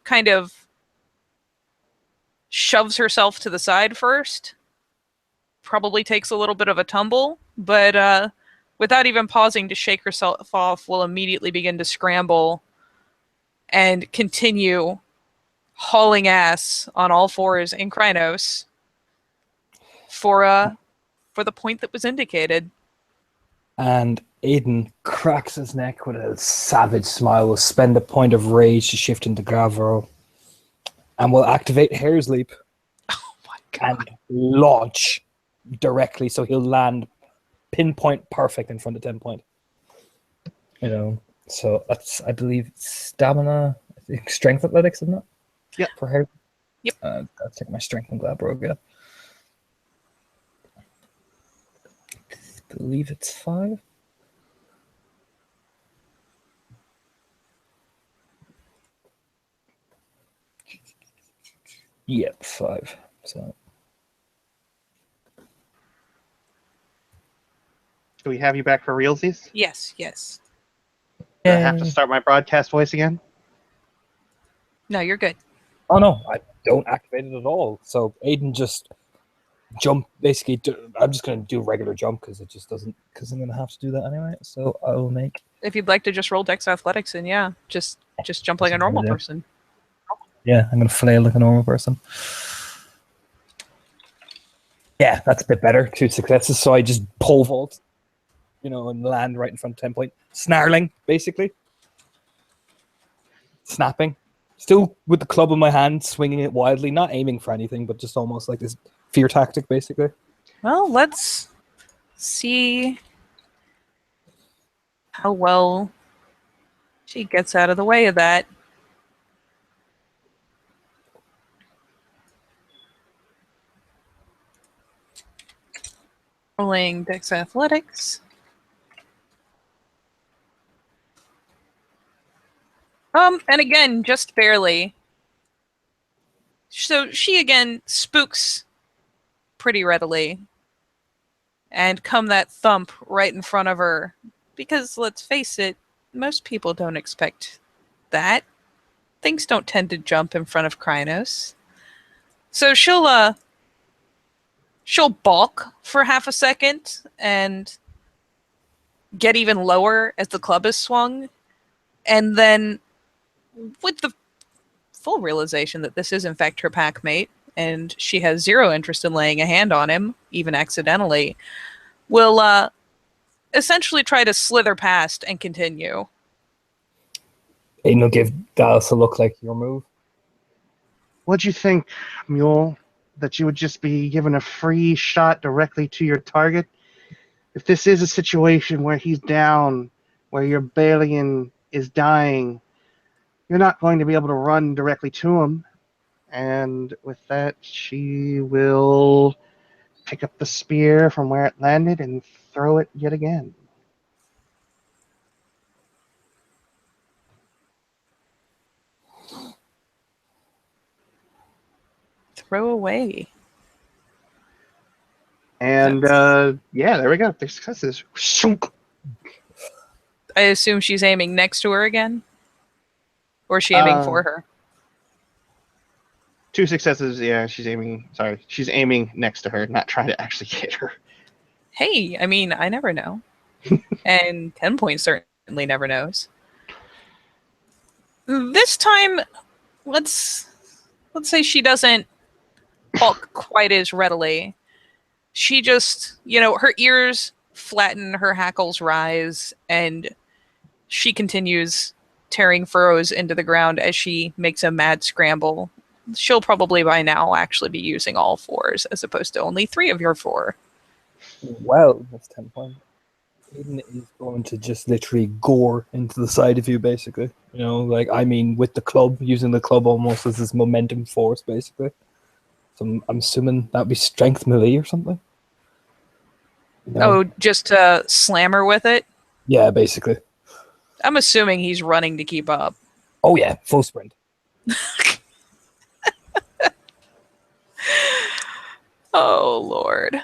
Speaker 1: kind of shoves herself to the side first. Probably takes a little bit of a tumble, but without even pausing to shake herself off, will immediately begin to scramble and continue hauling ass on all fours in Krynos for the point that was indicated.
Speaker 3: And Aiden cracks his neck with a savage smile, will spend a point of rage to shift into Gravro, and will activate Hair's Leap. and launch directly, so he'll land pinpoint perfect in front of 10 point. You know, so that's, I believe, stamina, I think strength athletics, isn't it?
Speaker 2: Yeah.
Speaker 3: For her.
Speaker 1: Yep.
Speaker 3: I'll take my strength and glad broke, yeah. I believe it's 5. Yep, 5. So
Speaker 2: Do we have you back for realsies?
Speaker 1: Yes, yes.
Speaker 2: Do I have to start my broadcast voice again?
Speaker 1: No, you're good.
Speaker 3: Oh no, I don't activate it at all. So Aiden just jump. Basically, I'm just going to do regular jump because it just doesn't. Because I'm going to have to do that anyway. So I will make.
Speaker 1: If you'd like to just roll Dex Athletics, and yeah, just jump like a normal person.
Speaker 3: Yeah, I'm going to flail like a normal person. Yeah, that's a bit better. 2 successes. So I just pole vault, you know, and land right in front of 10 point. Snarling, basically. Snapping. Still with the club in my hand, swinging it wildly, not aiming for anything, but just almost like this fear tactic, basically.
Speaker 1: Well, let's see how well she gets out of the way of that. Rolling Dex Athletics. And again, just barely. So she again spooks pretty readily. And come that thump right in front of her. Because let's face it, most people don't expect that. Things don't tend to jump in front of Krynos. So she'll balk for half a second and get even lower as the club is swung. And then with the full realization that this is in fact her pack mate, and she has zero interest in laying a hand on him, even accidentally, will essentially try to slither past and continue.
Speaker 3: Aiden will give Dallas a look like your move.
Speaker 2: What'd you think, Mule? That you would just be given a free shot directly to your target? If this is a situation where he's down, where your Balian is dying, you're not going to be able to run directly to him. And with that, she will pick up the spear from where it landed and throw it yet again.
Speaker 1: Throw away.
Speaker 2: And yeah, there we go. 3 successes.
Speaker 1: I assume she's aiming next to her again? Or is she aiming for her?
Speaker 2: 2 successes, yeah, she's aiming next to her, not trying to actually hit her.
Speaker 1: Hey, I mean, I never know. And 10 points certainly never knows. This time, let's say she doesn't balk quite as readily. She just, her ears flatten, her hackles rise, and she continues tearing furrows into the ground as she makes a mad scramble. She'll probably by now actually be using all 4s as opposed to only 3 of your 4.
Speaker 3: Well, that's 10 points. Aiden is going to just literally gore into the side of you, basically. You know, like, I mean, with the club, using the club almost as this momentum force, basically. So I'm assuming that would be strength melee or something.
Speaker 1: Oh, just to slam her with it?
Speaker 3: Yeah, basically.
Speaker 1: I'm assuming he's running to keep up.
Speaker 3: Oh yeah, full sprint.
Speaker 1: Oh, Lord.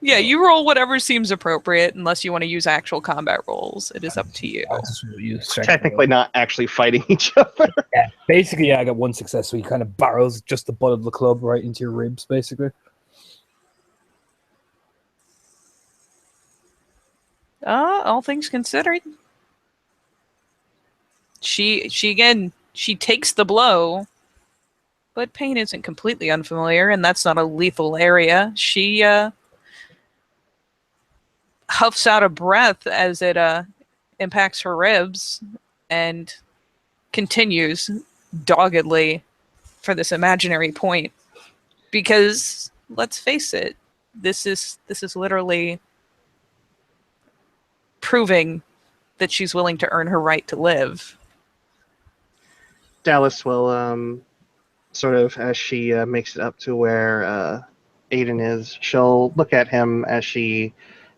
Speaker 1: Yeah, you roll whatever seems appropriate, unless you want to use actual combat rolls. It is up to you.
Speaker 3: I'll just use strength
Speaker 2: Technically not actually fighting each other.
Speaker 3: Yeah, basically, yeah, I got 1 success, so he kind of barrels just the butt of the club right into your ribs, basically.
Speaker 1: All things considered. She takes the blow, but pain isn't completely unfamiliar, and that's not a lethal area. She huffs out a breath as it impacts her ribs and continues doggedly for this imaginary point, because let's face it, this is literally proving that she's willing to earn her right to live.
Speaker 2: Dallas will sort of, as she makes it up to where Aiden is, she'll look at him as she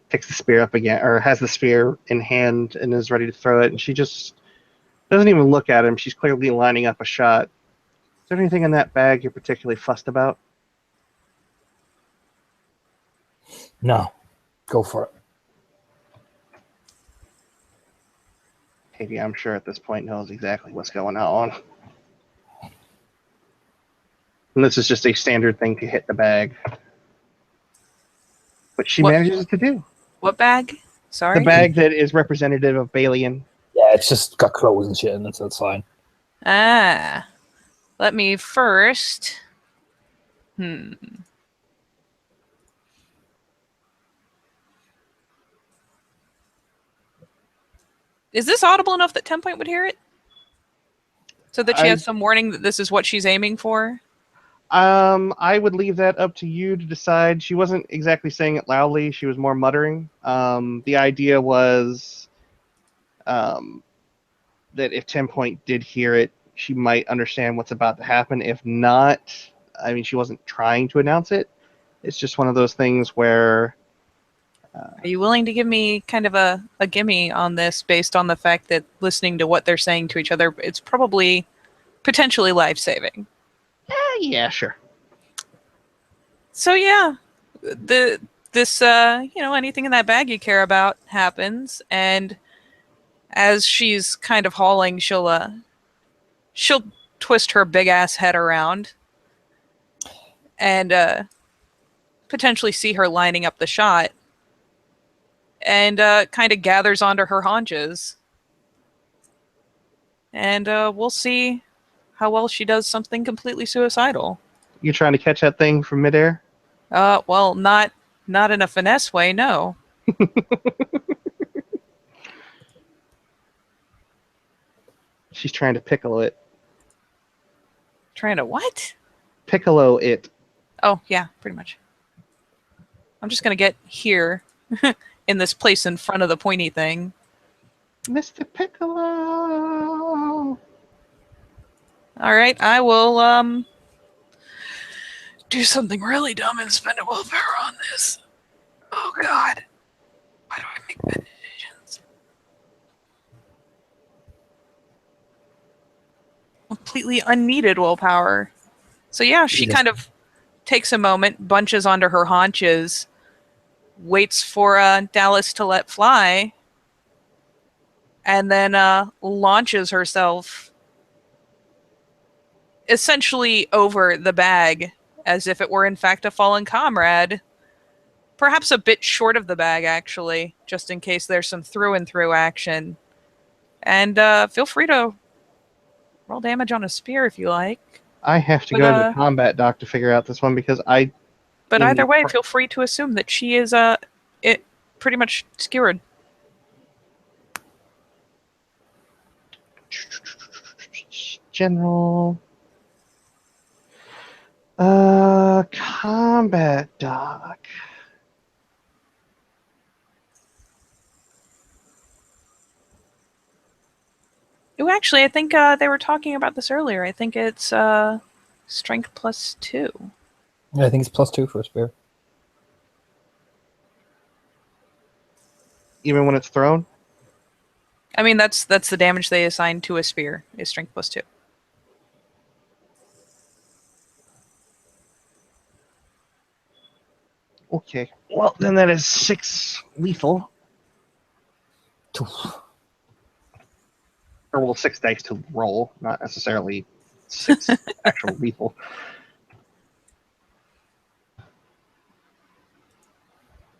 Speaker 2: picks the spear up again, or has the spear in hand and is ready to throw it, and she just doesn't even look at him. She's clearly lining up a shot. Is there anything in that bag you're particularly fussed about?
Speaker 3: No, go for it.
Speaker 2: Katie, I'm sure at this point knows exactly what's going on. And this is just a standard thing to hit the bag. But she manages to do.
Speaker 1: What bag? Sorry?
Speaker 2: The bag that is representative of Balian.
Speaker 3: Yeah, it's just got clothes and shit in it, so it's fine.
Speaker 1: Ah. Let me first... Is this audible enough that 10 Point would hear it? So that she has some warning that this is what she's aiming for?
Speaker 2: I would leave that up to you to decide. She wasn't exactly saying it loudly. She was more muttering. The idea was that if 10 Point did hear it, she might understand what's about to happen. If not, I mean, she wasn't trying to announce it. It's just one of those things where...
Speaker 1: Are you willing to give me kind of a gimme on this based on the fact that listening to what they're saying to each other, it's probably potentially life-saving?
Speaker 2: Yeah, sure.
Speaker 1: So yeah, this anything in that bag you care about happens, and as she's kind of hauling, she'll twist her big ass head around and potentially see her lining up the shot, and kind of gathers onto her haunches, and we'll see how well she does something completely suicidal.
Speaker 2: You trying to catch that thing from midair?
Speaker 1: Well, not in a finesse way, no.
Speaker 2: She's trying to piccolo it.
Speaker 1: Trying to what?
Speaker 2: Piccolo it.
Speaker 1: Oh, yeah, pretty much. I'm just gonna get here in this place in front of the pointy thing.
Speaker 2: Mr. Piccolo!
Speaker 1: Alright, I will, do something really dumb and spend a willpower on this. Oh, God. Why do I make bad decisions? Completely unneeded willpower. So yeah, she kind of takes a moment, bunches onto her haunches, waits for Dallas to let fly, and then launches herself essentially over the bag as if it were in fact a fallen comrade. Perhaps a bit short of the bag, actually, just in case there's some through and through action. And feel free to roll damage on a spear if you like.
Speaker 2: I have to go to the combat doc to figure out this one because I...
Speaker 1: But either way, feel free to assume that she is it pretty much skewered.
Speaker 2: General... combat doc.
Speaker 1: Oh, actually, I think they were talking about this earlier. I think it's strength +2.
Speaker 3: Yeah, I think it's +2 for a spear.
Speaker 2: Even when it's thrown?
Speaker 1: I mean, that's the damage they assign to a spear, is strength +2.
Speaker 2: Okay. Well, then that is 6 lethal. Or, well, 6 dice to roll, not necessarily 6 actual lethal.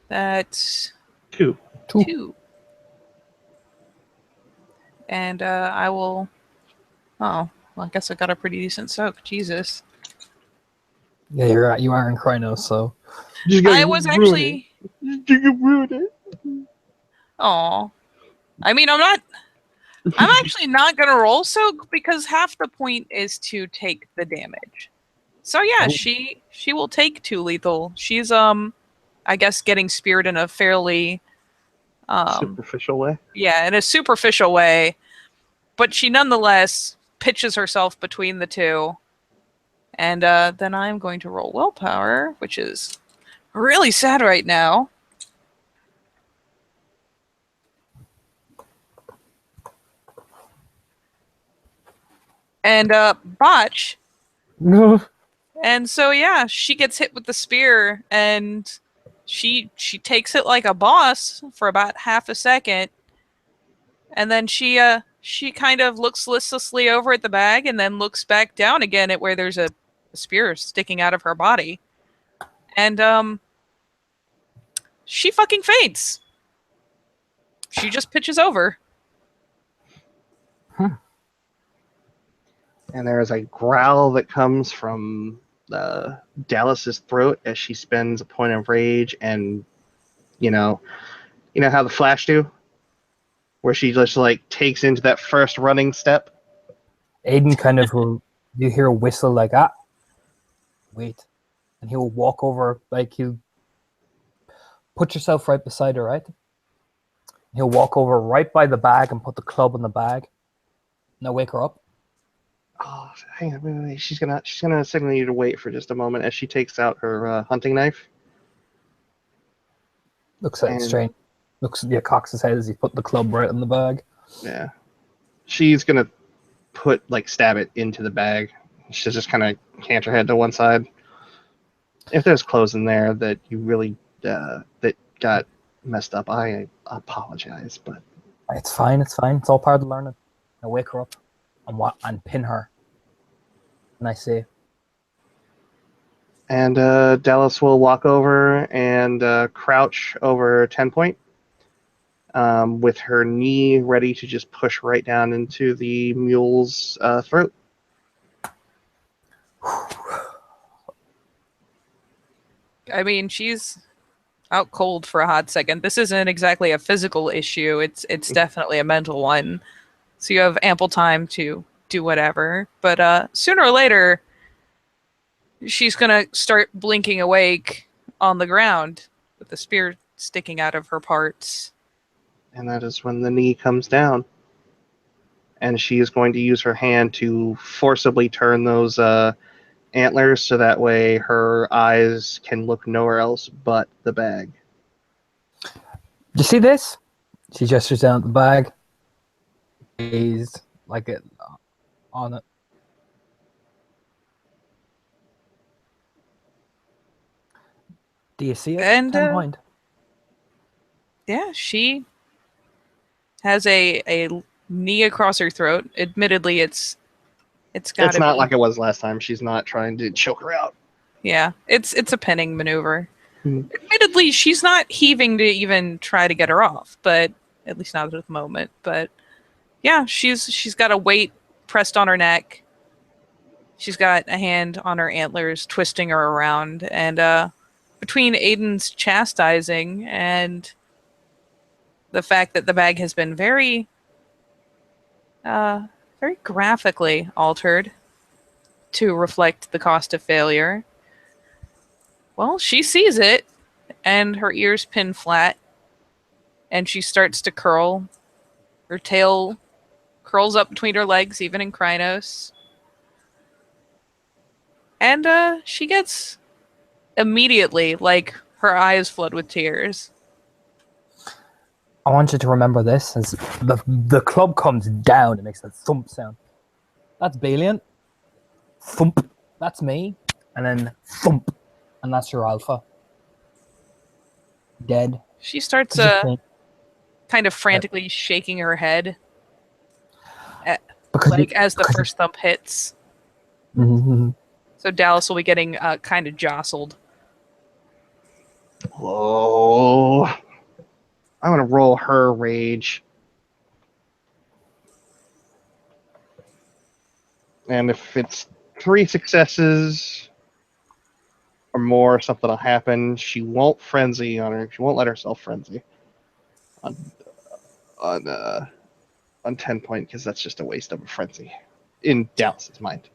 Speaker 1: That's
Speaker 2: 2.
Speaker 1: 2. And I will... Oh, well, I guess I got a pretty decent soak. Jesus.
Speaker 3: Yeah, you are in Chronos, so...
Speaker 1: I was actually...
Speaker 2: You ruined it.
Speaker 1: Aw. I mean, I'm actually not going to roll soak because half the point is to take the damage. So yeah,
Speaker 3: Oh.
Speaker 1: she will take 2 lethal. She's I guess getting speared in a fairly
Speaker 2: Superficial way.
Speaker 1: yeah, in a superficial way, but she nonetheless pitches herself between the two. And then I'm going to roll willpower, which is really sad right now. And botch.
Speaker 3: No.
Speaker 1: And so yeah, she gets hit with the spear and she takes it like a boss for about half a second. And then she kind of looks listlessly over at the bag and then looks back down again at where there's a spear sticking out of her body. And she fucking faints. She just pitches over.
Speaker 2: And there is a growl that comes from Dallas's throat as she spends a point of rage, and you know how the Flash do, where she just like takes into that first running step.
Speaker 3: Aiden kind of will. You hear a whistle like wait, and he'll walk over like he'll put yourself right beside her, right? He'll walk over right by the bag and put the club in the bag. Now wake her up.
Speaker 2: Oh, hang on, wait. She's gonna signal you to wait for just a moment as she takes out her hunting knife.
Speaker 3: Looks at it strange. Cocks his head as he put the club right in the bag.
Speaker 2: Yeah, she's gonna stab it into the bag. She'll just kind of cant her head to one side. If there's clothes in there that you really that got messed up, I apologize, but
Speaker 3: It's fine. It's fine. It's all part of the learning. Now wake her up and pin her. And I say,
Speaker 2: and Dallas will walk over and crouch over 10 point, with her knee ready to just push right down into the mule's throat.
Speaker 1: I mean, she's out cold for a hot second. This isn't exactly a physical issue. It's definitely a mental one. So you have ample time to do whatever. But sooner or later, she's gonna start blinking awake on the ground with the spear sticking out of her parts.
Speaker 2: And that is when the knee comes down. And she is going to use her hand to forcibly turn those antlers so that way her eyes can look nowhere else but the bag.
Speaker 3: "Do you see this?" She gestures down at the bag. Gazed like it on it. Do you see it?
Speaker 1: And
Speaker 3: 10 point.
Speaker 1: yeah, she has a knee across her throat. Admittedly, it's got
Speaker 2: It's
Speaker 1: to
Speaker 2: not
Speaker 1: be
Speaker 2: like it was last time. She's not trying to choke her out.
Speaker 1: yeah. It's a pinning maneuver.
Speaker 2: Hmm.
Speaker 1: Admittedly, she's not heaving to even try to get her off, but at least not at the moment. But yeah, she's got a weight pressed on her neck. She's got a hand on her antlers, twisting her around, and between Aiden's chastising and the fact that the bag has been very graphically altered to reflect the cost of failure, well, she sees it, and her ears pin flat, and she starts to curl. Her tail curls up between her legs, even in Krynos. And she gets immediately, like, her eyes flood with tears.
Speaker 3: I want you to remember this as the club comes down. It makes that thump sound. That's Balian. Thump. That's me. And then thump. And that's your alpha. Dead.
Speaker 1: She starts kind of frantically shaking her head, as the first thump hits.
Speaker 3: Mm-hmm.
Speaker 1: So Dallas will be getting kind of jostled.
Speaker 2: Oh, I'm gonna roll her rage, and if it's 3 successes or more, something will happen. She won't frenzy on her. She won't let herself frenzy on on uh, on 10 point because that's just a waste of a frenzy in Dallas's mind.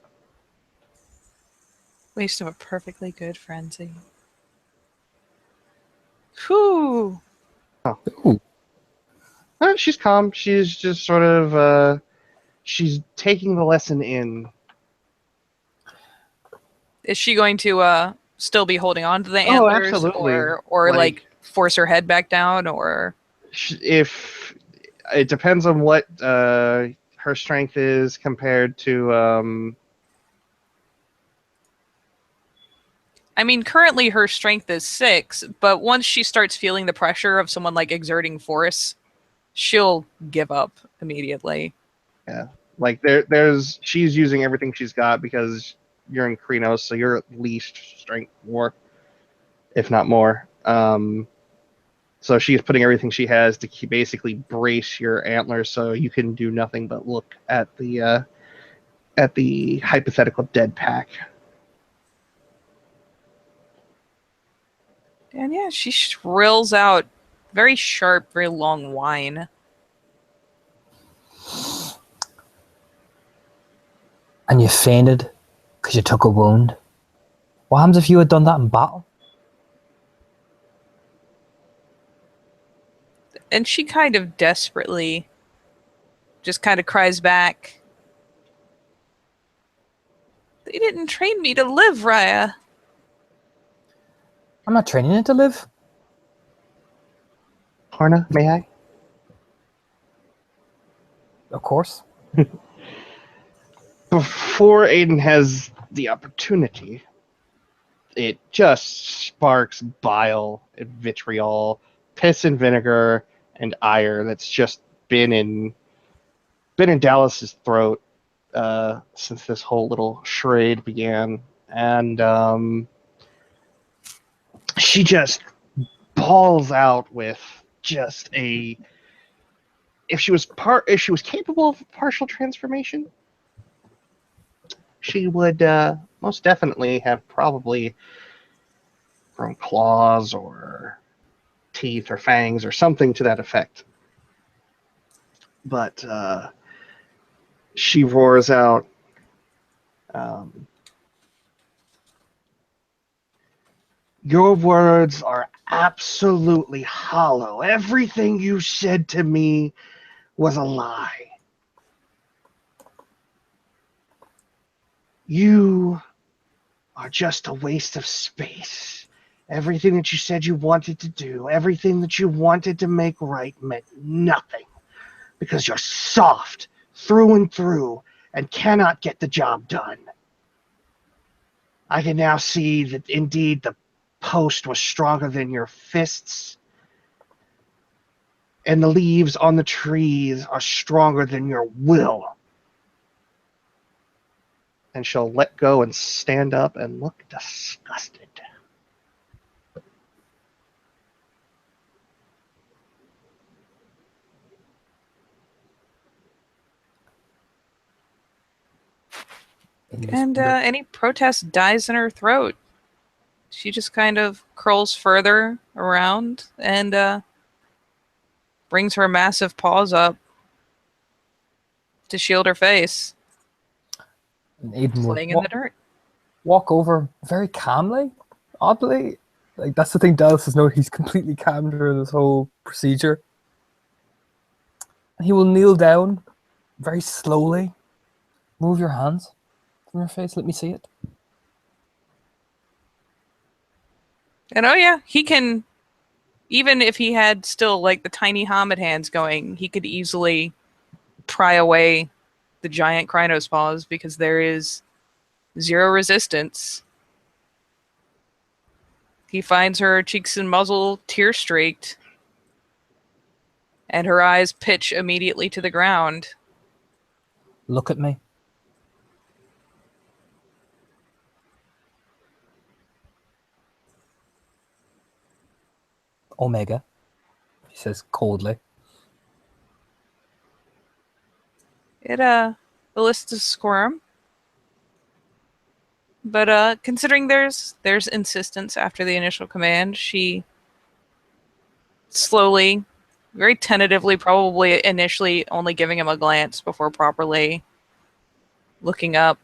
Speaker 1: Waste of a perfectly good frenzy. Whew.
Speaker 3: Ooh.
Speaker 2: She's calm. She's just sort of she's taking the lesson in.
Speaker 1: Is she going to still be holding on to the
Speaker 2: Oh,
Speaker 1: antlers,
Speaker 2: absolutely.
Speaker 1: or like force her head back down, or
Speaker 2: If it depends on what her strength is compared to
Speaker 1: I mean, currently her strength is 6, but once she starts feeling the pressure of someone like exerting force, she'll give up immediately.
Speaker 2: yeah, like there's she's using everything she's got because you're in Krenos, so you're at least strength 4, if not more. So she's putting everything she has to basically brace your antlers, so you can do nothing but look at the hypothetical dead pack.
Speaker 1: And yeah, she shrills out very sharp, very long whine.
Speaker 4: And you fainted because you took a wound. What happens if you had done that in battle?
Speaker 1: And she kind of desperately just kind of cries back, "They didn't train me to live, Raya."
Speaker 4: I'm not training you to live.
Speaker 2: Horna, may I?
Speaker 4: Of course.
Speaker 2: Before Aiden has the opportunity, it just sparks bile and vitriol, piss and vinegar, and ire that's just been in Dallas's throat since this whole little charade began, and she just balls out with just a. If she was capable of partial transformation, she would most definitely have probably grown claws or teeth or fangs or something to that effect. But she roars out, um, "Your words are absolutely hollow. Everything you said to me was a lie. You are just a waste of space. Everything that you said you wanted to do, everything that you wanted to make right meant nothing because you're soft through and through and cannot get the job done. I can now see that indeed the post was stronger than your fists, and the leaves on the trees are stronger than your will." And she'll let go and stand up and look disgusted.
Speaker 1: And any protest dies in her throat. She just kind of curls further around and brings her massive paws up to shield her face,
Speaker 4: And Aiden
Speaker 1: just
Speaker 4: would
Speaker 1: laying in the dirt.
Speaker 4: walk over very calmly, oddly. Like, that's the thing Dallas has noted. He's completely calm during this whole procedure. And he will kneel down very slowly. Move your hands from your face. Let me see it.
Speaker 1: And oh yeah, he can, even if he had still like the tiny Hobbit hands going, he could easily pry away the giant Krynos paws because there is 0 resistance. He finds her cheeks and muzzle tear-streaked, and her eyes pitch immediately to the ground.
Speaker 4: Look at me. Omega, he says coldly.
Speaker 1: It elicits a squirm, but considering there's insistence after the initial command, she slowly, very tentatively, probably initially only giving him a glance before properly looking up.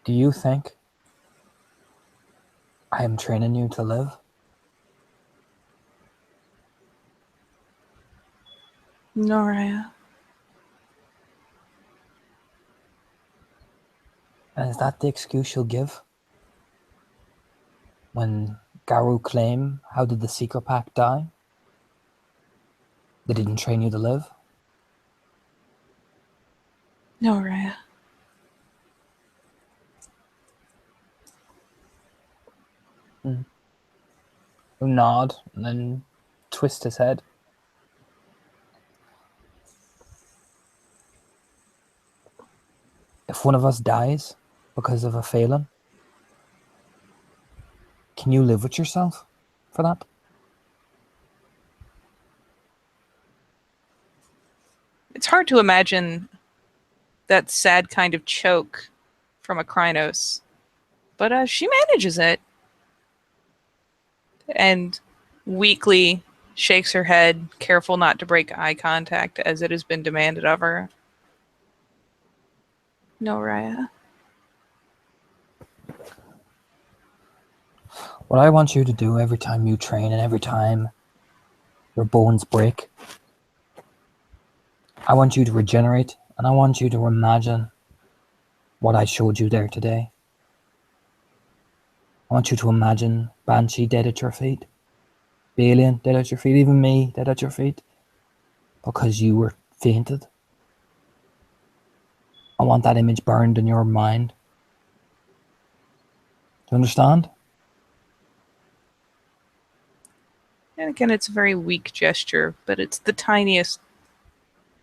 Speaker 4: Do you think I am training you to live?
Speaker 1: No, Raya.
Speaker 4: And is that the excuse you'll give? When Garu claim, how did the Seeker Pack die? They didn't train you to live?
Speaker 1: No, Raya.
Speaker 4: He'll nod and then twist his head. If one of us dies because of a failing, can you live with yourself for that?
Speaker 1: It's hard to imagine that sad kind of choke from a Krynos, but she manages it. And weakly shakes her head, careful not to break eye contact as it has been demanded of her. No, Raya.
Speaker 4: What I want you to do every time you train and every time your bones break, I want you to regenerate and I want you to imagine what I showed you there today. I want you to imagine Banshee dead at your feet, Balian dead at your feet, even me dead at your feet, because you were fainted. I want that image burned in your mind. Do you understand?
Speaker 1: And again, it's a very weak gesture, but it's the tiniest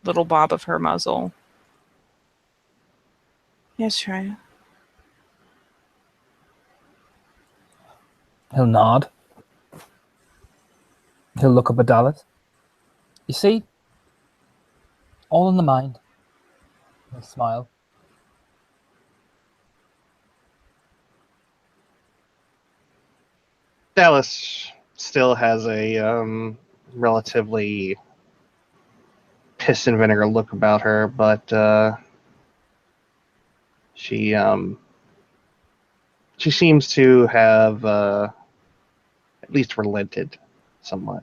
Speaker 1: little bob of her muzzle. Yes, Raya.
Speaker 4: He'll nod. He'll look up at Dallas. You see, all in the mind. He'll smile.
Speaker 2: Dallas still has a relatively piss and vinegar look about her, but she seems to have at least relented somewhat.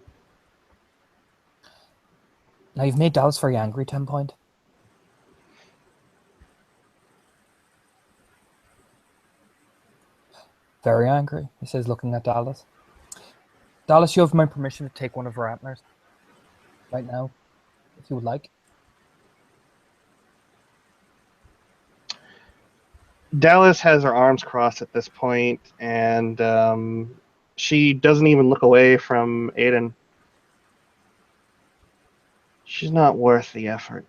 Speaker 4: Now you've made Dallas very angry, 10 Point. Very angry, he says, looking at Dallas. Dallas, you have my permission to take one of her antlers. Right now, if you would like.
Speaker 2: Dallas has her arms crossed at this point, and she doesn't even look away from Aiden. She's not worth the effort.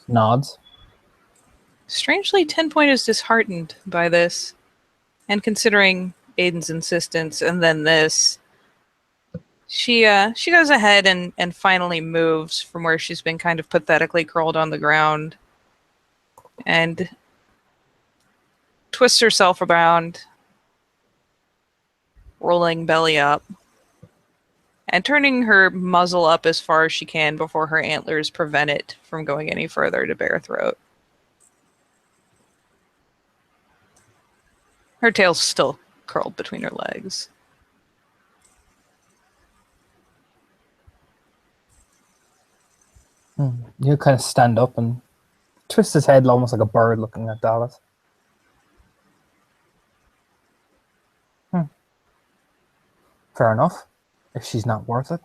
Speaker 4: Nods.
Speaker 1: Strangely, 10 Point is disheartened by this. And considering Aiden's insistence and then this, she goes ahead and finally moves from where she's been kind of pathetically curled on the ground and twists herself around, rolling belly up and turning her muzzle up as far as she can before her antlers prevent it from going any further to bare throat. Her tail's still curled between her legs.
Speaker 4: You kind of stand up and twist his head almost like a bird looking at Dallas. Fair enough. If she's not worth it.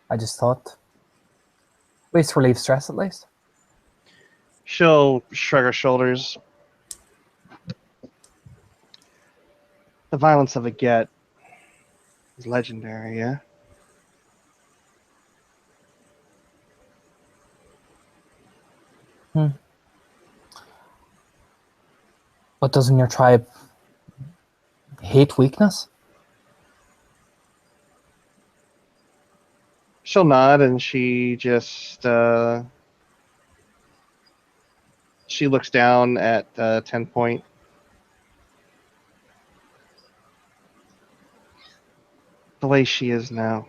Speaker 4: I just thought, ways to relieve stress at least.
Speaker 2: She'll shrug her shoulders. The violence of a get is legendary, yeah?
Speaker 4: But doesn't your tribe hate weakness?
Speaker 2: She'll nod and she just she looks down at 10 Point. The way she is now.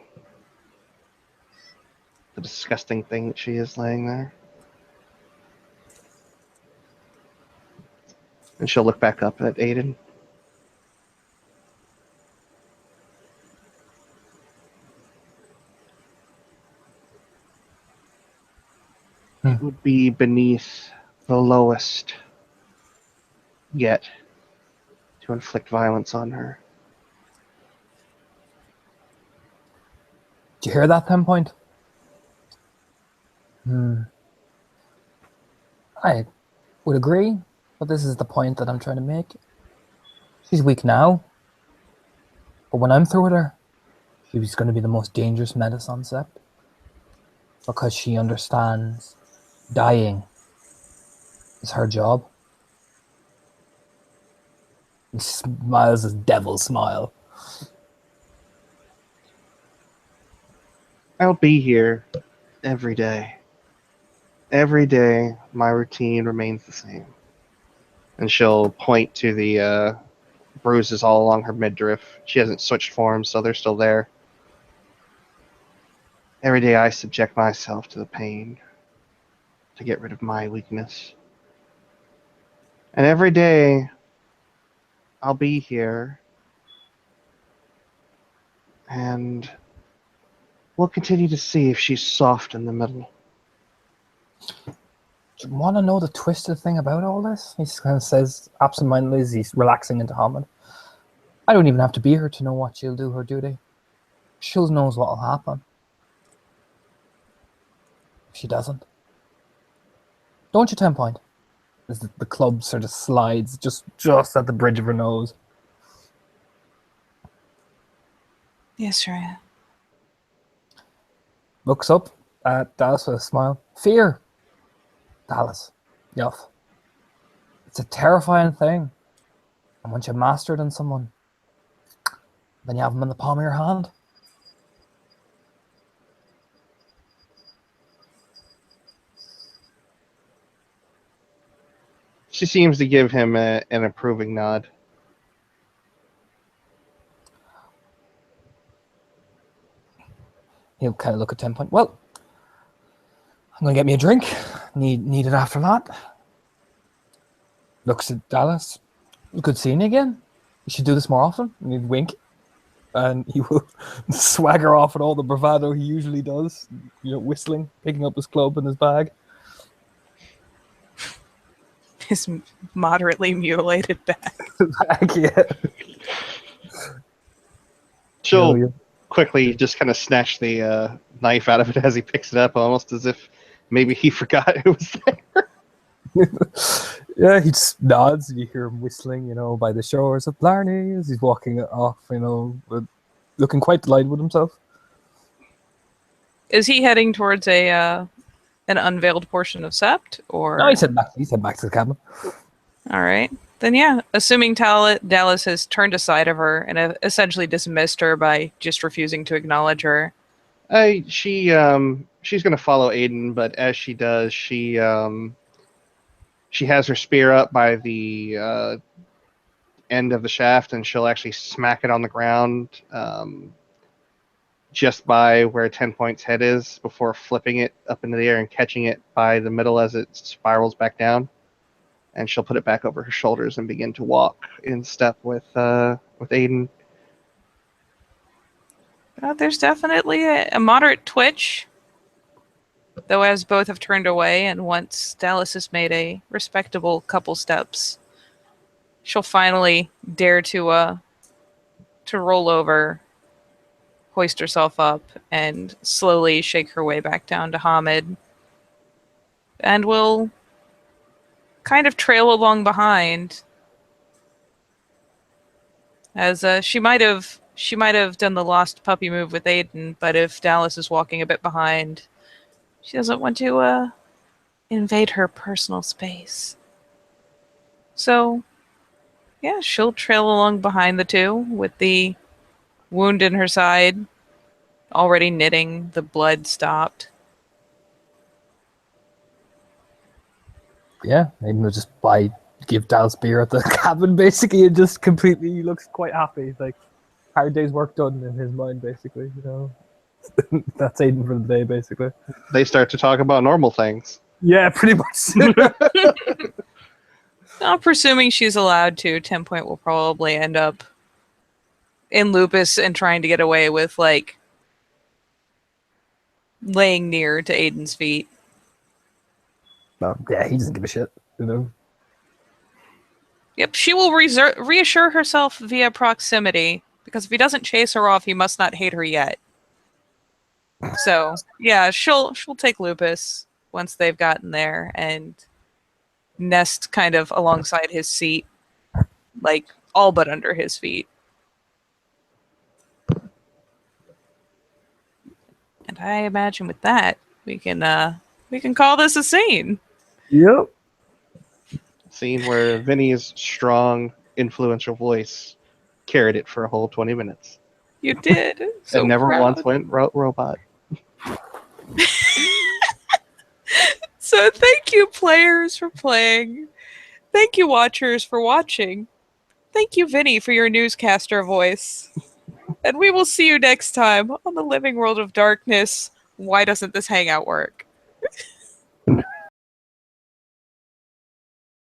Speaker 2: The disgusting thing that she is laying there. And she'll look back up at Aiden. It would be beneath the lowest yet to inflict violence on her.
Speaker 4: Do you hear that, 10 point? I would agree, but this is the point that I'm trying to make. She's weak now, but when I'm through with her, she's going to be the most dangerous menace on Sept, because she understands dying is her job. He smiles his devil smile.
Speaker 2: I'll be here every day. Every day, my routine remains the same. And she'll point to the bruises all along her midriff. She hasn't switched forms, so they're still there. Every day I subject myself to the pain to get rid of my weakness. And every day I'll be here and we'll continue to see if she's soft in the middle.
Speaker 4: Do you want to know the twisted thing about all this? He kind of says absentmindedly as he's relaxing into Hamid. I don't even have to be here to know what she'll do her duty. She knows what will happen. If she doesn't. Don't you, 10 point? As the club sort of slides just at the bridge of her nose.
Speaker 1: Yes, Raya.
Speaker 4: Looks up at Dallas with a smile. Fear. Dallas. Yuff. It's a terrifying thing. And once you master it in someone, then you have them in the palm of your hand.
Speaker 2: She seems to give him an approving nod.
Speaker 4: He'll kind of look at 10 point. Well, I'm going to get me a drink. Need it after that. Looks at Dallas. Good seeing you again. You should do this more often. And he'd wink. And he will swagger off with all the bravado he usually does. You know, whistling, picking up his club and his bag.
Speaker 1: His moderately mutilated back.
Speaker 4: Yeah.
Speaker 2: She'll quickly just kind of snatch the knife out of it as he picks it up, almost as if maybe he forgot it was there.
Speaker 4: Yeah, he just nods and you hear him whistling, by the shores of Blarney as he's walking off, looking quite delighted with himself.
Speaker 1: Is he heading towards an unveiled portion of Sept, or?
Speaker 4: No, he's heading back to the cabin. All
Speaker 1: right. Then yeah, assuming Dallas has turned aside of her and essentially dismissed her by just refusing to acknowledge her.
Speaker 2: She's going to follow Aiden, but as she does, she has her spear up by the end of the shaft, and she'll actually smack it on the ground just by where 10 point's head is before flipping it up into the air and catching it by the middle as it spirals back down. And she'll put it back over her shoulders and begin to walk in step with Aiden.
Speaker 1: There's definitely a moderate twitch, though, as both have turned away, and once Dallas has made a respectable couple steps, she'll finally dare to roll over, hoist herself up, and slowly shake her way back down to Hamid, and will kind of trail along behind, as she might have done the lost puppy move with Aiden, but if Dallas is walking a bit behind, she doesn't want to invade her personal space. So, yeah, she'll trail along behind the two with the wound in her side already knitting, the blood stopped.
Speaker 4: Yeah, maybe we'll just give Dallas beer at the cabin, basically, and just completely, he looks quite happy. It's like, hard day's work done in his mind, basically, That's Aiden for the day, basically.
Speaker 2: They start to talk about normal things.
Speaker 4: Yeah, pretty much.
Speaker 1: I'm presuming she's allowed to. 10 Point will probably end up in Lupus and trying to get away with, like, laying near to Aiden's feet.
Speaker 4: No, yeah, he doesn't give a shit. You know.
Speaker 1: Yep, she will reassure herself via proximity, because if he doesn't chase her off, he must not hate her yet. So, yeah, she'll take Lupus once they've gotten there and nest kind of alongside his seat, like all but under his feet. And I imagine with that, we can call this a scene.
Speaker 4: Yep.
Speaker 2: Scene where Vinny's strong, influential voice carried it for a whole 20 minutes.
Speaker 1: You did. So
Speaker 2: and never
Speaker 1: proud.
Speaker 2: once went robot.
Speaker 1: So thank you, players, for playing. Thank you, watchers, for watching. Thank you, Vinny, for your newscaster voice. And we will see you next time on the Living World of Darkness. Why doesn't this hangout work?